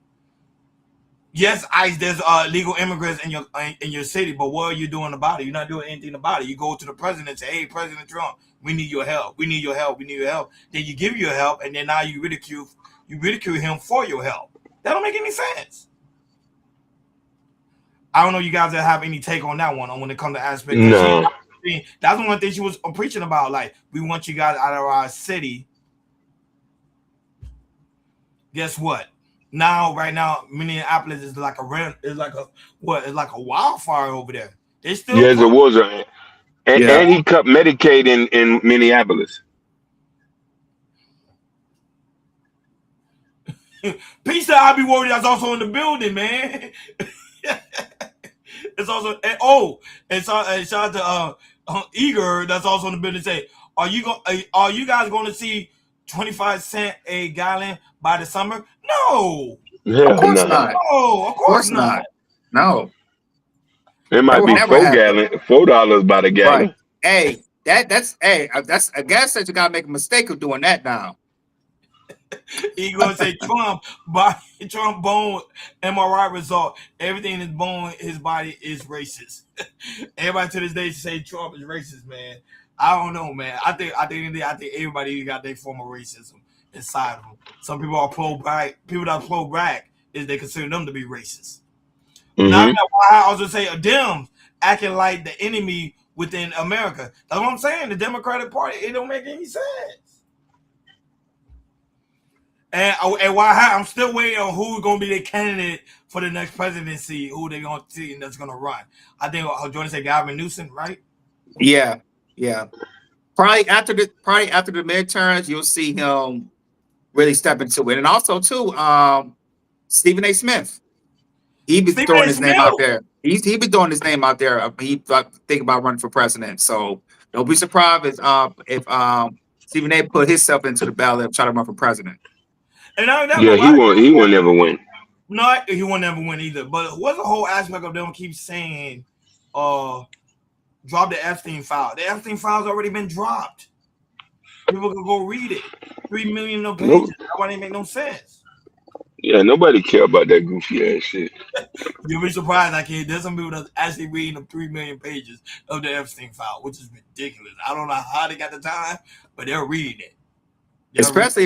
Yes, ICE, there's legal immigrants in your city, but what are you doing about it? You're not doing anything about it. You go to the president and say, hey, President Trump, we need your help. We need your help. We need your help. Then you give your help, and then now you ridicule him for your help. That don't make any sense. I don't know you guys that have any take on that one when it comes to aspect. No. That's one thing she was preaching about. Like, we want you guys out of our city. Guess what? Right now, Minneapolis is like a wildfire over there. They still it's a war zone. And he cut Medicaid in Minneapolis. Peace to I be worried that's also in the building, man. It's also and shout out to Eager that's also in the building. Say, are you guys going to see 25 cents a gallon by the summer? No, of course not. No, of course not. No, it might be $4 by the gallon. Right. Hey, that's a gas station got to make a mistake of doing that now. He gonna say Trump bone MRI result. Everything is bone, his body is racist. Everybody to this day say Trump is racist, man. I don't know, man. I think everybody got their form of racism inside of them. Some people are pro-black. People that are pro-black is they consider them to be racist. Mm-hmm. Now why I also say a Dems acting like the enemy within America. That's what I'm saying. The Democratic Party, it don't make any sense. And why I'm still waiting on who's gonna be the candidate for the next presidency, who they're gonna see and that's gonna run. I think Jordan said Gavin Newsom, right? Yeah, yeah. Probably after the midterms, you'll see him really step into it. And also too, Stephen A. Smith. He been Stephen throwing A. his name out Smith. there. He been throwing his name out there. He think about running for president. So don't be surprised if Stephen A. put himself into the ballot and try to run for president. And not that, Yeah, but he won't never win. no, he won't never win either. But what's the whole aspect of them keep saying, drop the Epstein file? The Epstein file's already been dropped. People can go read it. 3 million no pages. Nope. That wouldn't make no sense. Yeah, nobody care about that goofy ass shit. You'll be surprised. There's some people that's actually reading the 3 million pages of the Epstein file, which is ridiculous. I don't know how they got the time, but they're reading it. Especially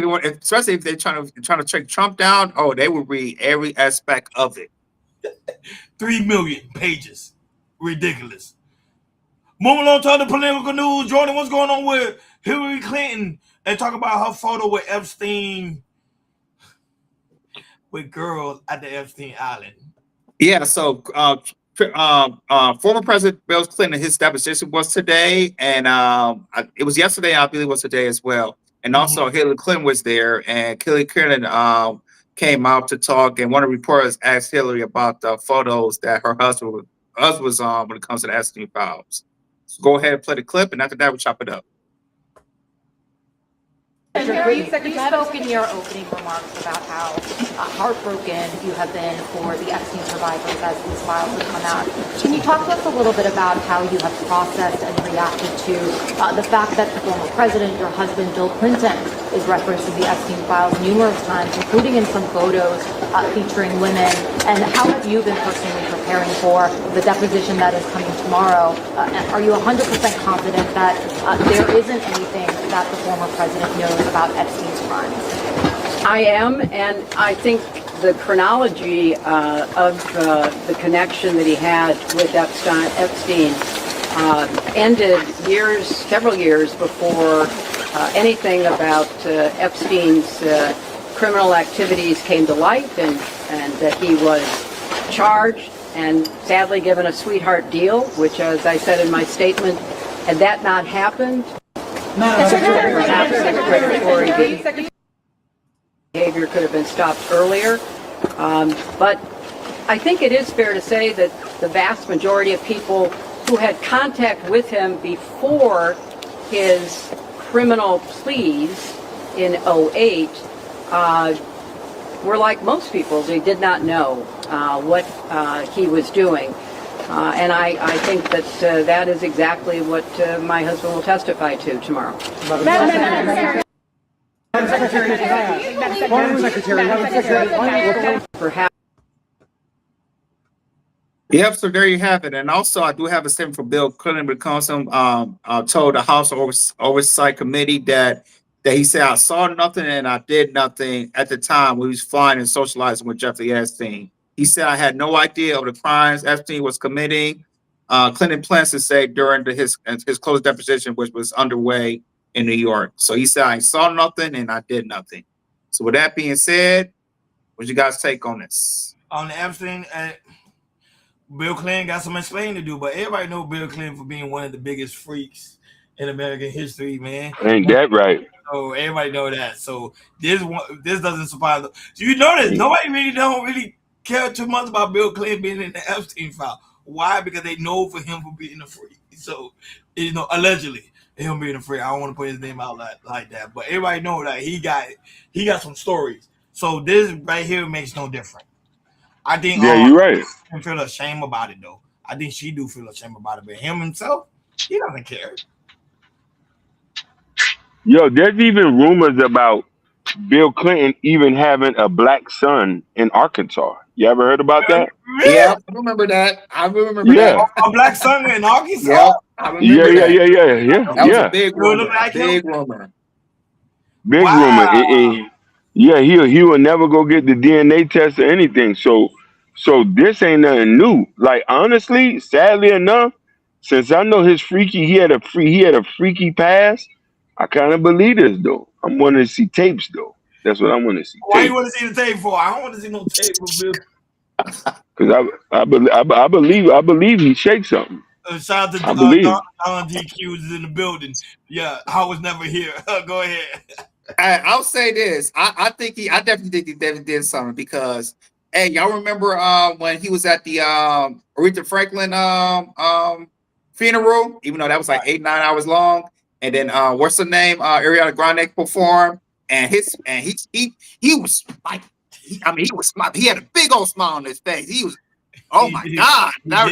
if they're trying to track Trump down. Oh, they will read every aspect of it. 3 million pages. Ridiculous. Moving on to other political news. Jordan, what's going on with Hillary Clinton and talk about her photo with Epstein, with girls at the Epstein Island? Yeah, so former President Bill Clinton, his deposition was today, and it was yesterday. I believe it was today as well. And also Hillary Clinton was there, and Hillary Clinton came out to talk. And one of the reporters asked Hillary about the photos that her husband was on when it comes to the Epstein files. So go ahead and play the clip, and after that, we'll chop it up. You spoke in your opening remarks about how heartbroken you have been for the Epstein survivors as these files have come out. Can you talk to us a little bit about how you have processed and reacted to the fact that the former president, your husband, Bill Clinton, is referenced in the Epstein files numerous times, including in some photos featuring women? And how have you been personally preparing for the deposition that is coming tomorrow? Are you 100% confident that there isn't anything that the former president knows about Epstein's crimes? I am, and I think the chronology of the connection that he had with Epstein ended several years before anything about Epstein's criminal activities came to light, and that he was charged and sadly given a sweetheart deal, which, as I said in my statement, had that not happened, behavior could have been stopped earlier. But I think it is fair to say that the vast majority of people who had contact with him before his criminal pleas in 2008 were like most people. They did not know what he was doing. And I think that that is exactly what my husband will testify to tomorrow. Perhaps. Yep, so there you have it. And also, I do have a statement from Bill Clinton because told the House Oversight Committee that he said, I saw nothing and I did nothing at the time when he was flying and socializing with Jeffrey Epstein. He said, I had no idea of the crimes Epstein was committing. Clinton plans to say during his closed deposition, which was underway in New York. So he said, I saw nothing and I did nothing. So with that being said, what's you guys' take on this? On the Epstein, Bill Clinton got some explaining to do, but everybody know Bill Clinton for being one of the biggest freaks in American history, man. Ain't that right? So everybody know that. So this doesn't surprise them. So you notice nobody don't really care too much about Bill Clinton being in the Epstein file. Why? Because they know for him for being a freak. So allegedly him being a freak. I don't want to put his name out like that, but everybody know that he got some stories. So this right here makes no difference. I think you're right. I feel ashamed about it though. I think she do feel ashamed about it, but him himself, he doesn't care. Yo, there's even rumors about Bill Clinton even having a black son in Arkansas. You ever heard about that? Yeah, I remember that. Yeah. A black son in Arkansas? Yeah, I remember that. Yeah. That was a big rumor. Big rumor. Big rumor. Yeah, he will never go get the DNA test or anything. So this ain't nothing new. Like honestly, sadly enough, since I know he had a freaky past, I kind of believe this though. I'm wanting to see tapes though. That's what I want to see. Why you Tape. want to see the tape for? I don't want to see no tape of Bill. Because I believe he shakes something. Shout out to I believe. Don DQ is in the building. Yeah, Howard's never here. Go ahead. I'll say this. I definitely think he did something because, hey, y'all remember when he was at the Aretha Franklin funeral, even though that was like 8-9 hours long, and then what's her name? Ariana Grande performed, and he was like, he was smart. He had a big old smile on his face. He was, oh my God, now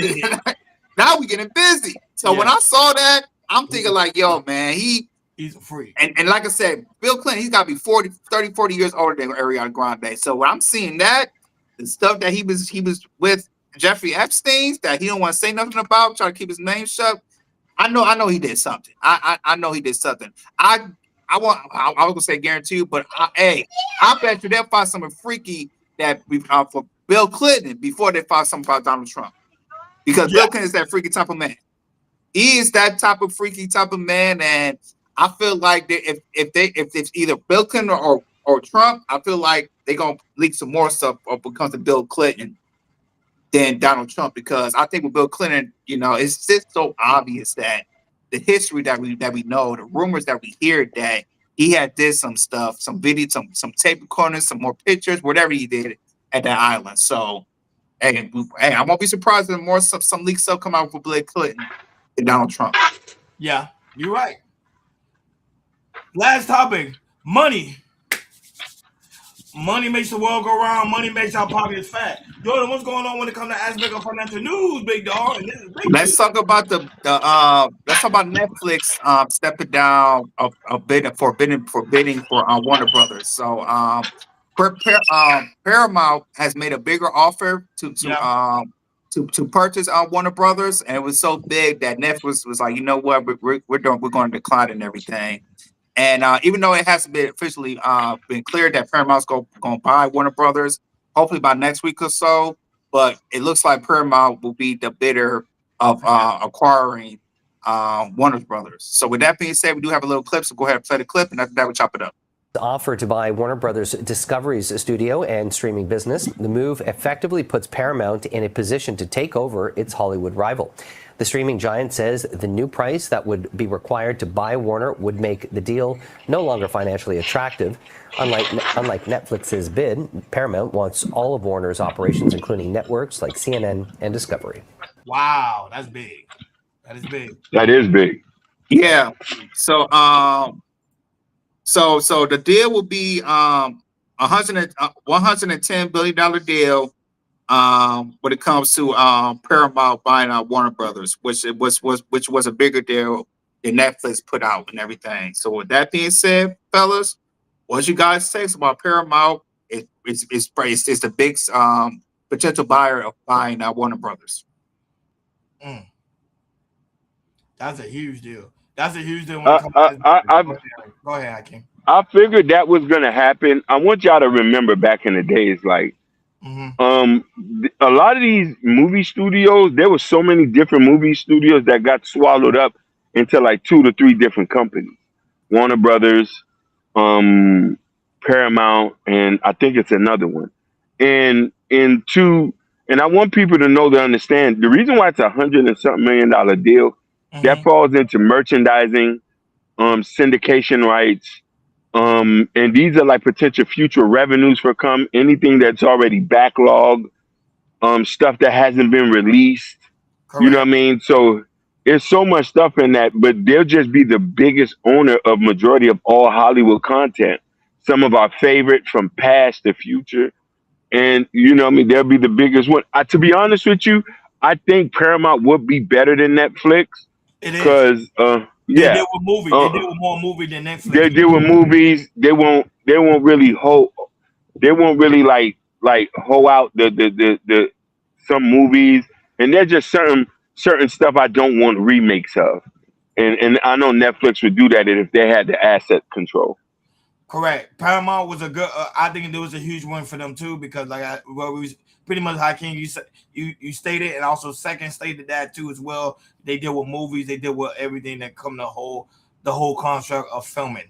we getting busy. So when I saw that, I'm thinking like, yo, man, he's a freak. And like I said, Bill Clinton, he's got to be 40 years older than Ariana Grande. So when I'm seeing that, the stuff that he was with Jeffrey Epstein, that he don't want to say nothing about, try to keep his name shut. I know he did something. I know he did something. I was gonna say guarantee you, but I bet you they'll find something freaky that for Bill Clinton before they find something about Donald Trump. Because Bill Clinton is that freaky type of man. He is that type of freaky type of man, and I feel like if it's either Bill Clinton or Trump, I feel like they're gonna leak some more stuff when it comes to Bill Clinton than Donald Trump, because I think with Bill Clinton, it's just so obvious that the history that we know, the rumors that we hear that he had did some stuff, some video, some tape recordings, some more pictures, whatever he did at that island. So hey, I won't be surprised if more some leaks stuff come out for Bill Clinton than Donald Trump. Yeah, you're right. Last topic: money. Money makes the world go round. Money makes our pockets fat. Jordan, what's going on when it comes to aspect of financial news, big dog? And this is big Let's talk about let's talk about Netflix stepping down a bit for bidding for Warner Brothers. So Paramount has made a bigger offer to purchase Warner Brothers, and it was so big that Netflix was like, you know what, we're going to decline and everything. And even though it hasn't been officially been cleared that Paramount's going to buy Warner Brothers, hopefully by next week or so, but it looks like Paramount will be the bidder of acquiring Warner Brothers. So with that being said, we do have a little clip, so go ahead and play the clip, and after that, we'll chop it up. Offer to buy Warner Brothers Discovery's studio and streaming business. The move effectively puts Paramount in a position to take over its Hollywood rival. The streaming giant says the new price that would be required to buy Warner would make the deal no longer financially attractive. Unlike Netflix's bid, Paramount wants all of Warner's operations, including networks like CNN and Discovery. Wow, that's big. That is big. That is big. Yeah. So so the deal will be $110 billion deal when it comes to Paramount buying out Warner Brothers, which was a bigger deal than Netflix put out and everything. So with that being said, fellas, what you guys say about Paramount? It's the big potential buyer of buying Warner Brothers. That's a huge deal. That's a huge deal. When it comes to go ahead, Hakeem. I figured that was gonna happen. I want y'all to remember back in the days, like. A lot of these movie studios, there were so many different movie studios that got swallowed up into like 2 to 3 different companies. Warner Brothers, Paramount, and I think it's another one. And I want people to know, to understand the reason why it's $100 and something million deal, that falls into merchandising, syndication rights. And these are like potential future revenues for anything that's already backlogged, stuff that hasn't been released. Correct. You know what I mean? So there's so much stuff in that, but they'll just be the biggest owner of majority of all Hollywood content. Some of our favorite from past to future. And you know what I mean? They'll be the biggest one. To be honest with you, I think Paramount would be better than Netflix. It is. Because they deal with movies. They deal with more movie than Netflix. They deal with movies. They won't really hold. They won't really like hold out the some movies, and there's just certain stuff I don't want remakes of, and I know Netflix would do that if they had the asset control. Correct. Paramount was a good. I think it was a huge one for them too, because we was pretty much Hakeem, you stated, and also second stated that too as well. They deal with movies. They deal with everything that come the whole construct of filming.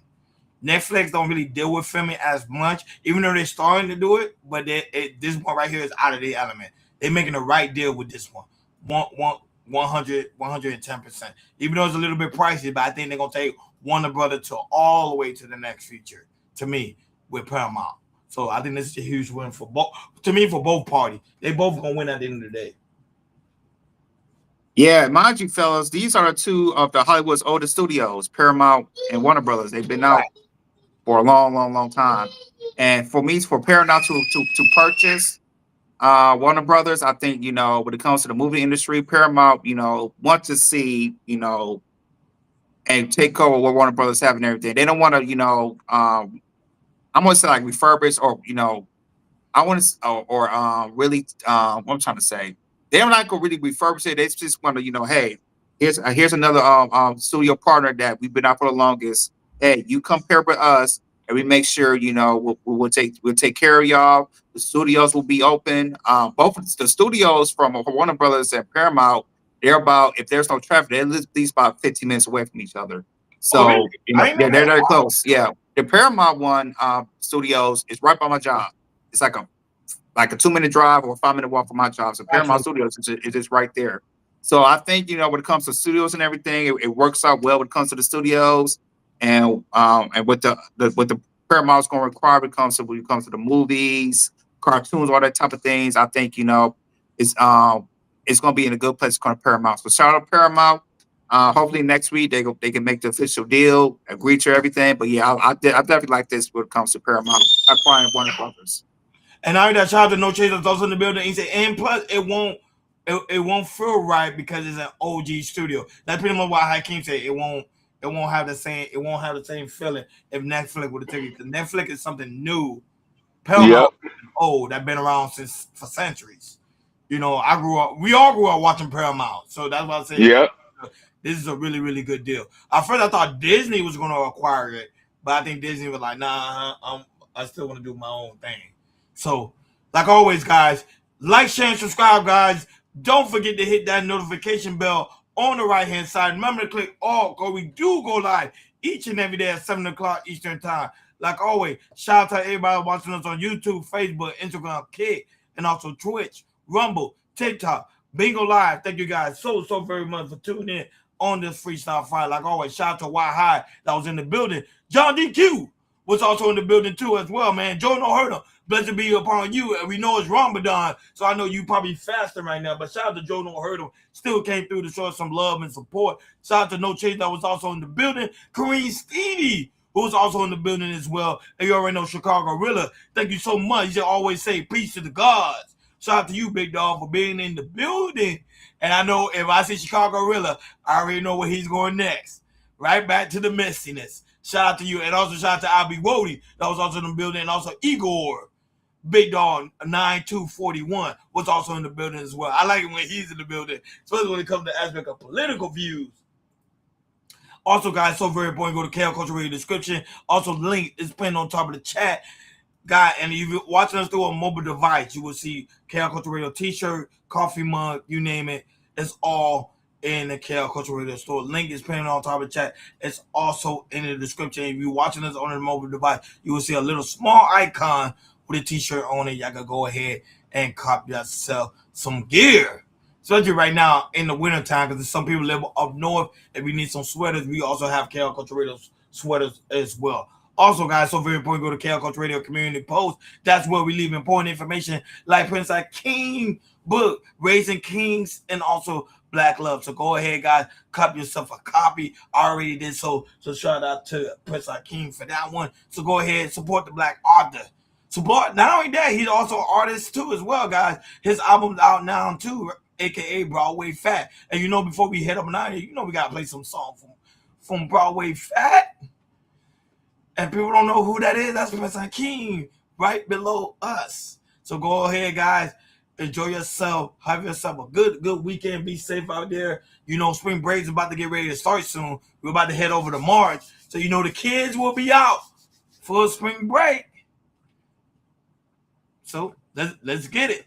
Netflix don't really deal with filming as much, even though they're starting to do it. But this one right here is out of the element. They're making the right deal with this one. 110%. Even though it's a little bit pricey, but I think they're gonna take Warner Brother to all the way to the next feature. To me, with Paramount. So I think this is a huge win for both. To me, for both parties, they both gonna win at the end of the day. Yeah, mind you, fellas, these are two of the Hollywood's oldest studios, Paramount and Warner Brothers. They've been out for a long time. And for me, for Paramount to purchase Warner Brothers, I think, when it comes to the movie industry, Paramount, wants to see, and take over what Warner Brothers have and everything. They don't want to, I'm gonna say like refurbish or, I want to, or really, what I'm trying to say. They're not gonna really refurbish it. They just want to, hey, here's another studio partner that we've been out for the longest. Hey, you come pair with us, and we make sure we'll take care of y'all. The studios will be open. Both the studios from Warner Brothers and Paramount, they're about, if there's no traffic, they're at least about 15 minutes away from each other. So really? they're very close. Yeah, the Paramount one studios is right by my job. It's like a 2-minute drive or a 5-minute walk from my job. So Paramount Studios is just right there. So I think, when it comes to studios and everything, it works out well when it comes to the studios and what the Paramount's going to require when it comes to the movies, cartoons, all that type of things. I think, it's going to be in a good place to come to Paramount. So shout out to Paramount. Hopefully next week they can make the official deal, agree to everything. But yeah, I definitely like this when it comes to Paramount acquiring Warner Brothers. And I that shout out to No Chasers also in the building. He said, and plus it won't feel right because it's an OG studio. That's pretty much what Hakeem said. It won't have the same feeling if Netflix would have taken it. Because Netflix is something new. Paramount is old that been around for centuries. We all grew up watching Paramount. So that's why I say this is a really, really good deal. At first I thought Disney was gonna acquire it, but I think Disney was like, nah, I still want to do my own thing. So, like always, guys, like, share, and subscribe, guys. Don't forget to hit that notification bell on the right-hand side. Remember to click all, because we do go live each and every day at 7 o'clock Eastern Time. Like always, shout out to everybody watching us on YouTube, Facebook, Instagram, Kick, and also Twitch, Rumble, TikTok, Bingo Live. Thank you guys so very much for tuning in on this freestyle fight. Like always, shout out to Y High that was in the building. John DQ was also in the building too as well, man. Joe No Hurt Him. Blessed be upon you. And we know it's Ramadan, so I know you probably fasting right now. But shout out to Joe No Hurt Him. Still came through to show us some love and support. Shout out to No Chase that was also in the building. Kareem Stevie, who was also in the building as well. And you already know Chicago Gorilla. Thank you so much. You should always say peace to the gods. Shout out to you, Big Dog, for being in the building. And I know if I say Chicago Gorilla, I already know where he's going next. Right back to the messiness. Shout out to you. And also shout out to Albie Wody that was also in the building. And also Igor. Big Dog 9241 was also in the building as well. I like it when he's in the building, especially when it comes to the aspect of political views. Also, guys, so very important, go to KL Culture Radio description. Also, link is pinned on top of the chat. Guy, and if you're watching us through a mobile device, you will see KL Culture Radio t-shirt, coffee mug, you name it. It's all in the KL Culture Radio store. Link is pinned on top of the chat. It's also in the description. If you're watching us on a mobile device, you will see a little small icon with a t-shirt on it. Y'all can go ahead and cop yourself some gear. Especially right now in the winter time, because some people live up north. If you need some sweaters, we also have KL Culture Radio sweaters as well. Also, guys, so very important, go to KL Culture Radio Community Post. That's where we leave important information like Prince Hakeem book, Raising Kings, and also Black Love. So go ahead, guys, cop yourself a copy. I already did so shout out to Prince Hakeem for that one. So go ahead, support the Black author. Support, not only that, he's also an artist too as well, guys. His album's out now too, aka Broadway Fat. And before we head up and out here, we gotta play some song from Broadway Fat. And people don't know who that is. That's Prince Hakeem right below us. So go ahead, guys. Enjoy yourself. Have yourself a good weekend. Be safe out there. Spring break is about to get ready to start soon. We're about to head over to March. So the kids will be out for spring break. So let's get it.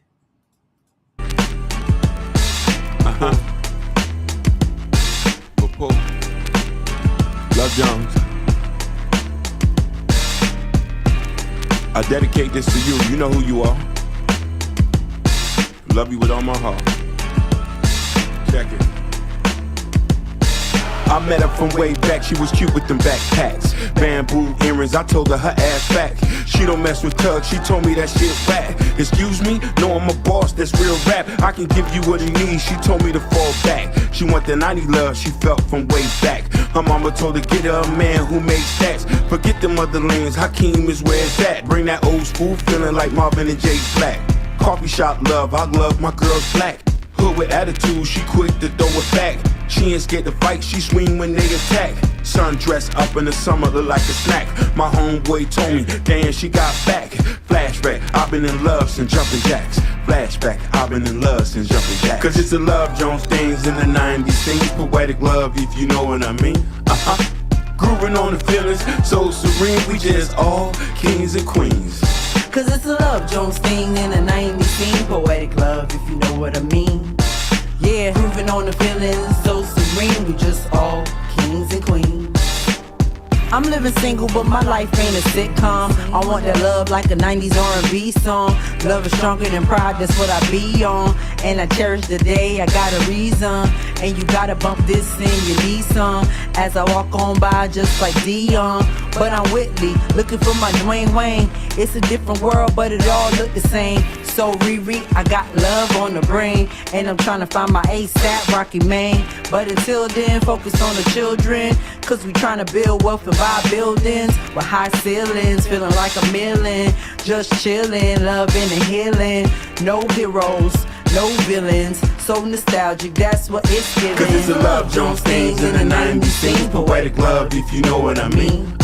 Love Jones. I dedicate this to you. You know who you are. Love you with all my heart. Check it. I met her from way back, she was cute with them backpacks. Bamboo earrings, I told her ass back. She don't mess with thugs, she told me that shit whack. Excuse me? No, I'm a boss, that's real rap. I can give you what he needs, she told me to fall back. She want the 90 love she felt from way back. Her mama told her get her a man who made stacks. Forget them other lanes, Hakeem is where it's at. Bring that old school feeling like Marvin and Jay Black. Coffee shop love, I love my girls black. Hood with attitude, she quick to throw it back. She ain't scared to fight, she swing when they attack. Sun dressed up in the summer, look like a snack. My homeboy told me, damn, she got back. Flashback, I've been in love since jumping jacks. Flashback, I've been in love since jumping jacks. Cause it's the Love Jones things in the 90s. Sings poetic love, if you know what I mean. Grooving on the feelings, so serene. We just all kings and queens. Cause it's a Love Jones thing in the 90s scene. Poetic love, if you know what I mean. Yeah, grooving on the feelings, so serene. We just all kings and queens. I'm living single, but my life ain't a sitcom. I want that love like a 90s R&B song. Love is stronger than pride, that's what I be on. And I cherish the day, I got a reason. And you gotta bump this in, you need some. As I walk on by just like Dion. But I'm Whitley, looking for my Dwayne Wayne. It's a different world, but it all look the same. So Riri, I got love on the brain. And I'm trying to find my ASAP Rocky Main. But until then, focus on the children. Cause we trying to build wealth and buy buildings with high ceilings, feeling like a million. Just chilling, loving and healing. No heroes, no villains. So nostalgic, that's what it's giving. Cause it's the Love Jones things in the 90s scene. Poetic love, if you know what I mean.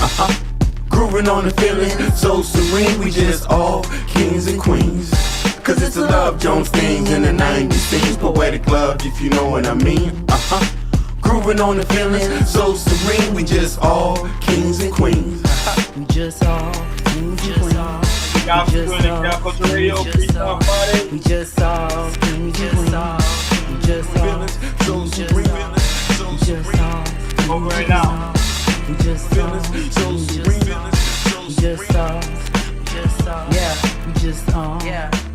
Grooving on the feelings, so serene. We just all kings and queens. Cause it's the Love Jones things in the 90s scenes. Poetic love, if you know what I mean. Grooving on the feelings, so serene. We just all kings and queens. We just all kings and queens. We just all kings and queens. We just all kings and queens. We just all kings and queens. We just all kings and queens. Yeah, we just all.